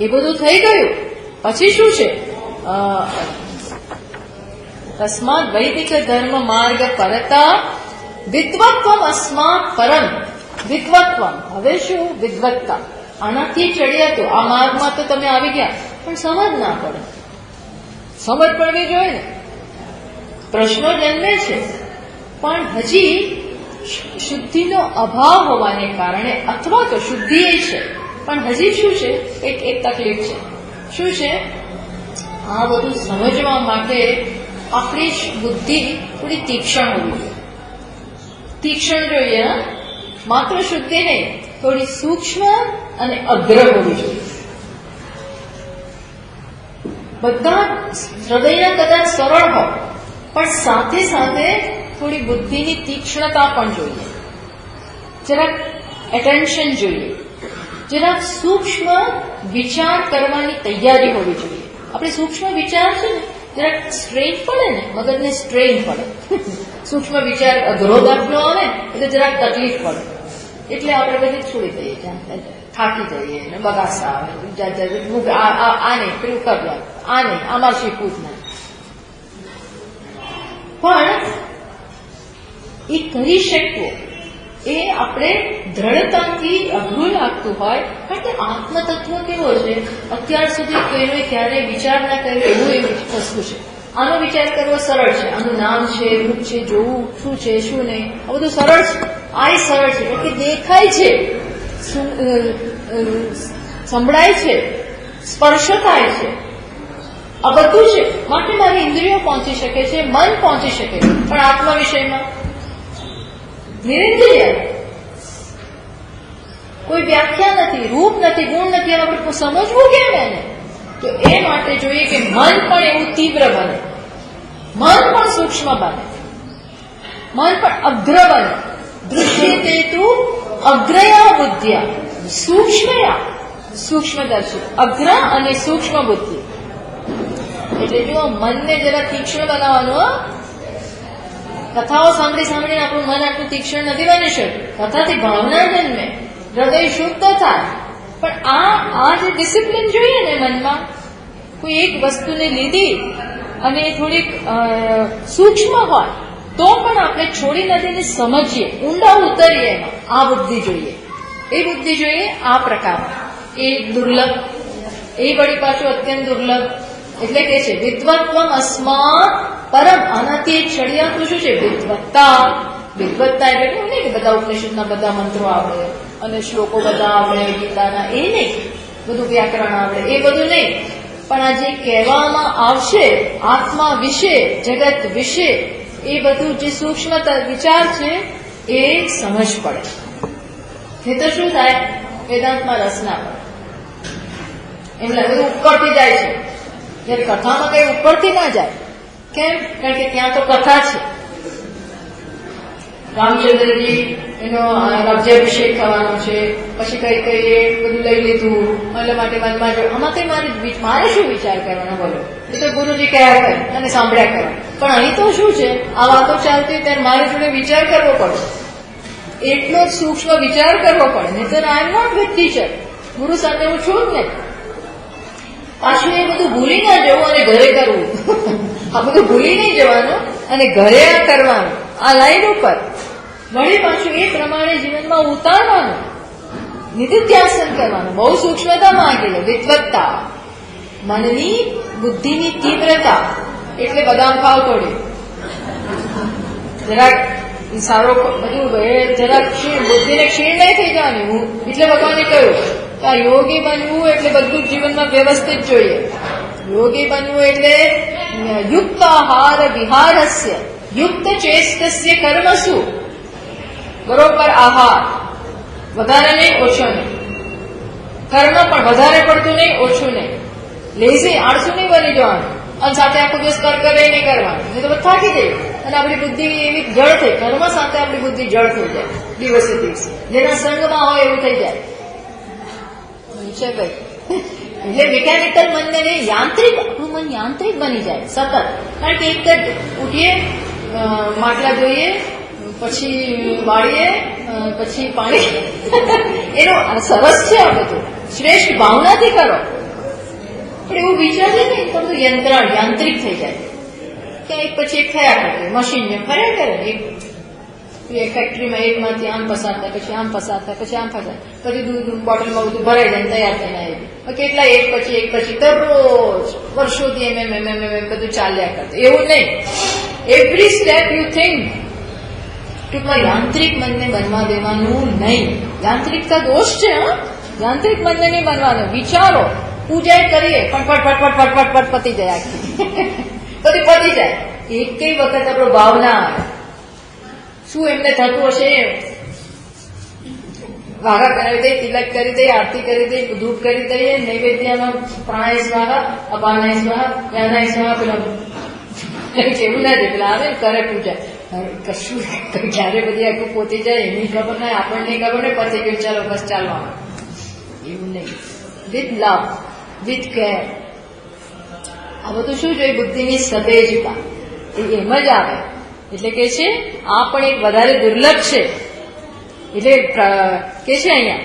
એ બધું થઈ ગયું પછી શું છે, તસ્માદ વૈદિક ધર્મ માર્ગ પરતા વિદ્વત્વમ અસ્માત પરમ. વિદ્વત્વમ, હવે શું, વિદ્વત્તા. આનાથી ચડ્યા તો આ માર્ગમાં તો તમે આવી ગયા, પણ સમજ ના પડે. સમજ પડવી જોઈએ ને. પ્રશ્નો જન્મે છે, પણ હજી શુદ્ધિનો અભાવ હોવાને કારણે, અથવા તો શુદ્ધિ એ છે પણ હજી શું છે, એક તકલીફ છે. શું છે, આ બધું સમજવા માટે આપણી બુદ્ધિ થોડી તીક્ષ્ણ હોવી જોઈએ. તીક્ષ્ણ જોઈએ, માત્ર શુદ્ધિ નહીં, થોડી સૂક્ષ્મ અને અગ્ર હોવી જોઈએ. બધા હૃદયના કદાચ સરળ હોય, પણ સાથે સાથે થોડી બુદ્ધિની તીક્ષ્ણતા પણ જોઈએ, જરાક એટેન્શન જોઈએ, જરાક સૂક્ષ્મ વિચાર કરવાની તૈયારી હોવી જોઈએ. આપણે સૂક્ષ્મ વિચાર છે ને જરાક સ્ટ્રેન પડે ને, મગજને સ્ટ્રેન પડે. સૂક્ષ્મ વિચાર અઘરો દાખલો આવે એટલે જરાક તકલીફ પડે, એટલે આપણે બધી છોડી દઈએ, થાકી જઈએ ને બગાસા આવે, આ નહીં પેલું કર્યા, આ નહીં આમાં શીખવું જ નહીં. પણ એ કરી શકવું એ આપણે દ્રઢતાથી અઘરું લાગતું હોય, કારણ કે આત્મતત્વ કેવો છે, અત્યાર સુધી કોઈને ક્યારેય વિચાર ના કર્યો એવું એ વસ્તુ છે. આનો વિચાર કરવો સરળ છે, આનું નામ છે, રૂપ છે, જોવું શું છે શું નહીં, આ બધું સરળ છે. આ સરળ છે કારણ કે દેખાય છે, સંભળાય છે, સ્પર્શ થાય છે, આ બધું છે. માટે મારી ઇન્દ્રિયો પહોંચી શકે છે, મન પહોંચી શકે છે, પણ આત્મા વિષયમાં નિરંજય કોઈ વ્યાખ્યા નથી, રૂપ નથી, ગુણ નથી. આપણે સમજવું કેમ એને? તો એ માટે જોઈએ કે મન પણ એવું તીવ્ર બને, મન પણ સૂક્ષ્મ બને, મન પણ અગ્ર બને. દૃશ્યતે તું અગ્રયા બુદ્ધિયા સૂક્ષ્મયા, સૂક્ષ્મદર્શી, અગ્ર અને સૂક્ષ્મ બુદ્ધિ. એટલે જો મનને જરા તીક્ષ્ણ બનાવવાનું. કથાઓ સાંભળીને આપણું મન આટલું તીક્ષ્ણ નથી બની શકતું. કથાથી ભાવના જન્મે, હૃદય શુદ્ધ થાય, પણ આ જે ડિસિપ્લિન જોઈએ ને મનમાં, કોઈ એક વસ્તુને લીધી અને થોડીક સૂક્ષ્મ હોય તો પણ આપણે છોડી નદીને સમજીએ, ઊંડા ઉતરીએ એમાં. આ બુદ્ધિ જોઈએ, એ બુદ્ધિ જોઈએ આ પ્રકાર. એ દુર્લભ, એ વળી પાછું અત્યંત દુર્લભ. એટલે કે છે વિદ્વત્વમ અસ્માત પરમ. આનાથી ચડિયાતું શું છે? વિદ્વત્તા. વિદ્વત્તા એટલે એવું નહીં કે બધા ઉપનિષદના બધા મંત્રો આવડે અને શ્લોકો બધા આવડે ગીતાના, એ નહીં. બધું વ્યાકરણ આવડે એ બધું નહીં, પણ આ જે કહેવામાં આવશે આત્મા વિશે, જગત વિશે, એ બધું જે સૂક્ષ્મ વિચાર છે એ સમજ પડે. એ તો શું થાય? વેદાંતમાં રસ ના પડે, એમ લાગે બધું ઉપરથી જાય છે. જયારે કથામાં કઈ ઉપરથી ના જાય. કેમ? કારણ કે ત્યાં તો કથા છે. રામચંદ્રજી એનો રાજ્યાભિષેક થવાનો છે, પછી કઈ કઈ બધું લઈ લીધું, એટલે માટે મનમાં જો આમાં કઈ મારે શું વિચાર કરવાનો? બોલો, એ તો ગુરુજી કયા કરે અને સાંભળ્યા કરે. પણ અહીં તો શું છે, આ વાતો ચાલતી ત્યારે મારે જોડે વિચાર કરવો પડે, એટલો જ સૂક્ષ્મ વિચાર કરવો પડે. નહીં તો આઈ એમ નોટ વિથ ટીચર, ગુરુ સાથે હું છું જ નહીં. પાછું એ બધું ભૂલી ના જવું અને ઘરે કરવું. આ બધું ભૂલી નહીં જવાનું અને ઘરે આ કરવાનું, આ લાઈન ઉપર વળી પાછું એ પ્રમાણે જીવનમાં ઉતારવાનું. નિધિધ્યાસન કરવાનું, બહુ સૂક્ષ્મતા માંગી લે. વિદ્વત્તા, મનની બુદ્ધિની તીવ્રતા. એટલે બદામ ખાવ થોડી, જરાક સારો બધું જરાક બુદ્ધિને ક્ષીણ નહીં થઈ જવાની. એટલે ભગવાને કહ્યું કે આ યોગી બનવું એટલે બધું જીવનમાં વ્યવસ્થિત જોઈએ. યોગી બનવું એટલે યુક્ત આહાર વિહારસ્ય યુક્ત ચેષ્ટસ્ય કર્મસુ. બરોબર આહાર, વધારે નહીં ઓછો નહીં. કર્મ પણ વધારે પડતું નહીં ઓછું નહીં. લેઝી આળસુ નહીં બની જવાનું. અને સાથે આખો દિવસ કરે નહીં કરવાનું, નહીં તો થાકી જાય અને આપણી બુદ્ધિ એવી જળ થઈ. કર્મ સાથે આપણી બુદ્ધિ જળ થઈ જાય દિવસે દિવસે. જેના સંગમાં હોય એવું થઈ જાય છે ભાઈ. એટલે મિકેનિકલ મનને નહીં, યાંત્રિક, આપણું મન યાંત્રિક બની જાય સતત. કારણ કે એક જ ઉઠીએ, માટલા જોઈએ, પછી વાળીએ, પછી પાણી. એનો સરસ છે આ બધું, શ્રેષ્ઠ ભાવનાથી કરો. પણ એવું વિચારશે ને તો બધું યાંત્રિક થઈ જાય કે એક પછી એક થયા કરે, મશીન જેમ ફર્યા કરે. એક ફેક્ટરીમાં એકમાંથી આમ પસાર થાય, પછી આમ પસાર થાય, પછી આમ પસાર, પછી દૂધ બોટલમાં બધું ભરાઈ જાય તૈયાર થઈને આવી. કેટલા એક પછી દરરોજ વર્ષોથી એમ બધું ચાલ્યા કરતું. એવું નહીં, એવરી સ્ટેપ યુ થિંક. ટૂંકમાં યાંત્રિક મનને બનવા દેવાનું નહીં. યાંત્રિકતા દોષ છે. યાંત્રિક મનને નહીં બનવાનું. વિચારો, પૂજા કરીએ પણ ફટ પતી જાય, આખી બધી પતી જાય. એક કઈ વખત આપણો ભાવના આવે. શું એમને થતું હશે? વાઘા કરાવી દઈએ, તિલક કરી દઈએ, આરતી કરી દઈએ, ધૂપ કરી દઈએ, નૈવેદ્યમાં પ્રાણાય સ્વાહા, અપાનાય સ્વાહા, જ્ઞાનાય સ્વાહા, પેલા એવું ના દે, પેલા આવે કરે પૂજા. કશું ક્યારે બધી આખું પોતી જાય એની ખબર નહીં, આપણને ખબર નહીં, પતી ગયું ચાલો બસ ચાલવાનું. એવું નહીં. With love, with care. આ બધું શું જોઈએ? બુદ્ધિની સતેજતા એમ જ આવે. એટલે કે છે આ પણ એક વધારે દુર્લભ છે. એટલે કે છે અહીંયા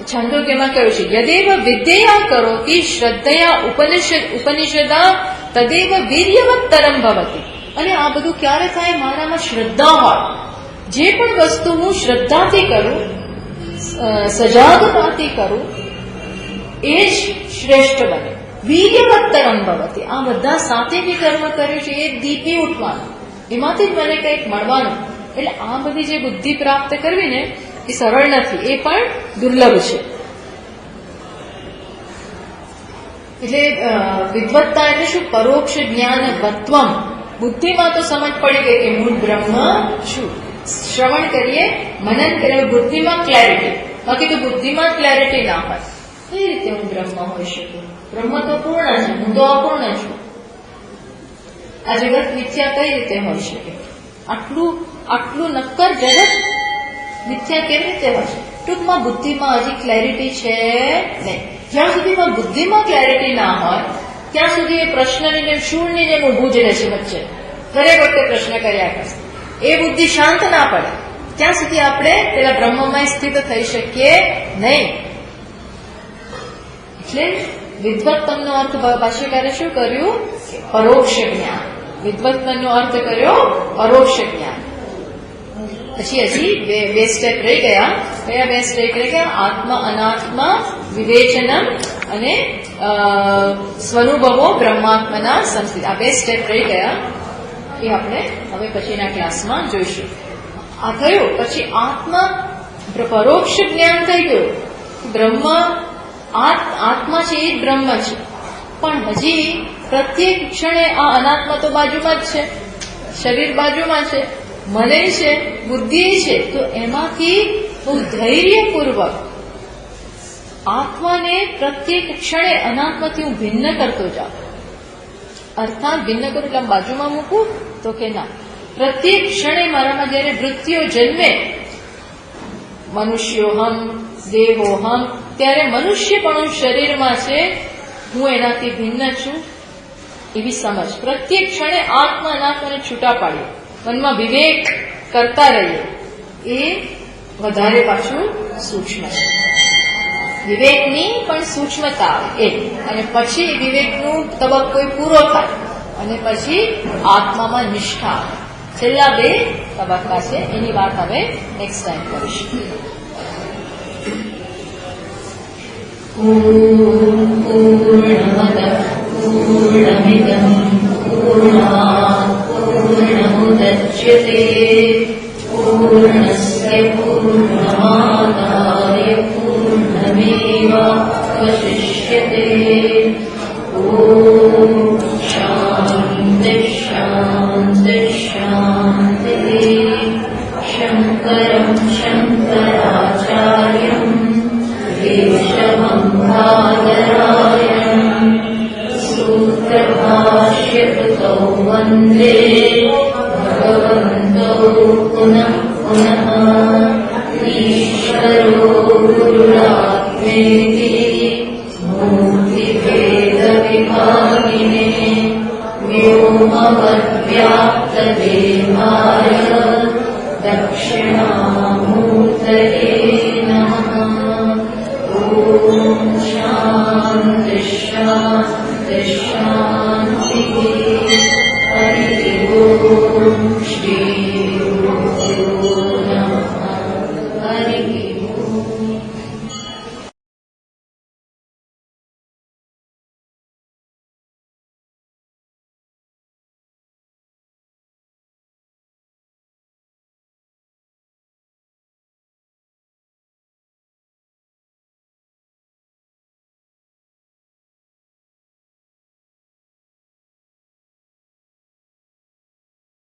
છંદોગ્યમાં કહ્યું છે, યદેવ વિદ્યા કરો કે શ્રદ્ધયા ઉપનિષદા તદેવ વીર્યવત્તરમ ભવતી. અને આ બધું ક્યારે થાય? મારામાં શ્રદ્ધા હોય. જે પણ વસ્તુ હું શ્રદ્ધાથી કરું, સજાગતાથી કરું, એ જ શ્રેષ્ઠ બને. વીર્યવત્તરમ ભવતી. આ બધા સાથે જે કર્મ કર્યું છે એ દીપી ઉઠવાનું, એમાંથી જ મને કંઈક મળવાનું. એટલે આ બધી જે બુદ્ધિ પ્રાપ્ત કરવી ને એ સરળ નથી, એ પણ દુર્લભ છે. એટલે વિદ્વત્તા એટલે શું? પરોક્ષ જ્ઞાન વત્વમ. બુદ્ધિમાં તો સમજ પડી ગઈ કે હું બ્રહ્મ છું. શ્રવણ કરીએ, મનન કરીએ, બુદ્ધિમાં ક્લેરિટી. બાકી તો બુદ્ધિમાં ક્લેરિટી ના હોય. કઈ રીતે હું બ્રહ્મ હોઈ શકું? બ્રહ્મ તો પૂર્ણ છે, હું તો અપૂર્ણ છું. આ જગત મિથ્યા કઈ રીતે હોઈ શકે? આટલું નક્કર જગત મિથ્યા કેવી રીતે હોય છે? ટૂંકમાં બુદ્ધિમાં હજી ક્લેરિટી છે નહીં. જ્યાં સુધીમાં બુદ્ધિમાં ક્લેરિટી ના હોય ત્યાં સુધી એ પ્રશ્નની જેમ શૂળની જેમ ઊભું જ રહેશે વચ્ચે. દરેક વખતે પ્રશ્ન કર્યા કરશે. એ બુદ્ધિ શાંત ના પડે ત્યાં સુધી આપણે પેલા બ્રહ્મમાં સ્થિત થઈ શકીએ નહીં. એટલે વિદ્વત્તમનો અર્થ ભાષ્યકારે શું કર્યું? પરોક્ષ જ્ઞાન. વિદ્વત્તમનો અર્થ કર્યો પરોક્ષ જ્ઞાન. પછી હજી બે સ્ટેપ રહી ગયા. કયા બે સ્ટેપ રહી ગયા? આત્મ અનાત્મ વિવેચનમ અને સ્વનુભવો બ્રહ્માત્મના સંસ્થિત. આ બે સ્ટેપ રહી ગયા. એ આપણે હવે પછીના ક્લાસમાં જોઈશું. આ થયું. પછી પરોક્ષ જ્ઞાન થઈ ગયું. બ્રહ્મ આત્મા છે એ જ બ્રહ્મ છે. પણ હજી પ્રત્યેક ક્ષણે આ અનાત્મા તો બાજુમાં જ છે, શરીર બાજુમાં છે, મને છે, બુદ્ધિ છે. તો એમાંથી બહુ ધૈર્યપૂર્વક આત્માને પ્રત્યેક ક્ષણે અનાત્માથી હું ભિન્ન કરતો જાઉં. અર્થાત ભિન્ન કરું એટલે બાજુમાં મૂકું તો કે ના, પ્રત્યેક ક્ષણે મારામાં જયારે વૃત્તિઓ જન્મે, મનુષ્યોહમ દેહોહમ, ત્યારે મનુષ્યપણું શરીરમાં છે, હું એનાથી ભિન્ન છું એવી સમજ. પ્રત્યેક ક્ષણે આત્મા અનાત્માને છૂટા પાડીએ, મનમાં વિવેક કરતા રહીએ. એ વધારે પાછું સૂક્ષ્મ છે. વિવેકની પણ સૂક્ષ્મતા આવે એ. અને પછી વિવેકનું તબક્કો પૂરો થાય અને પછી આત્મામાં નિષ્ઠા આવે. છેલ્લા બે તબક્કા છે, એની વાત હવે નેક્સ્ટ ટાઈમ કરીશું. पूर्णमदः पूर्णमिदं पूर्णात् पूर्णमुदच्यते पूर्णस्य पूर्णमादाय पूर्णमेवावशिष्यते। ॐ शान्ति शान्ति शान्तिः। शङ्करं शङ्कराचार्यं केशवं बादरायणं सूत्रभाष्यकृतौ वन्दे भगवन्तौ पुनः पुनः। ईश्वरो गुरुरात्मेति मूर्तिभेदविभागिने व्योमवद्व्याप्तदेहाय दक्षिणामूर्तये नमः। ॐ शान्ति शान्ति शान्तिः। हरिः ॐ श्री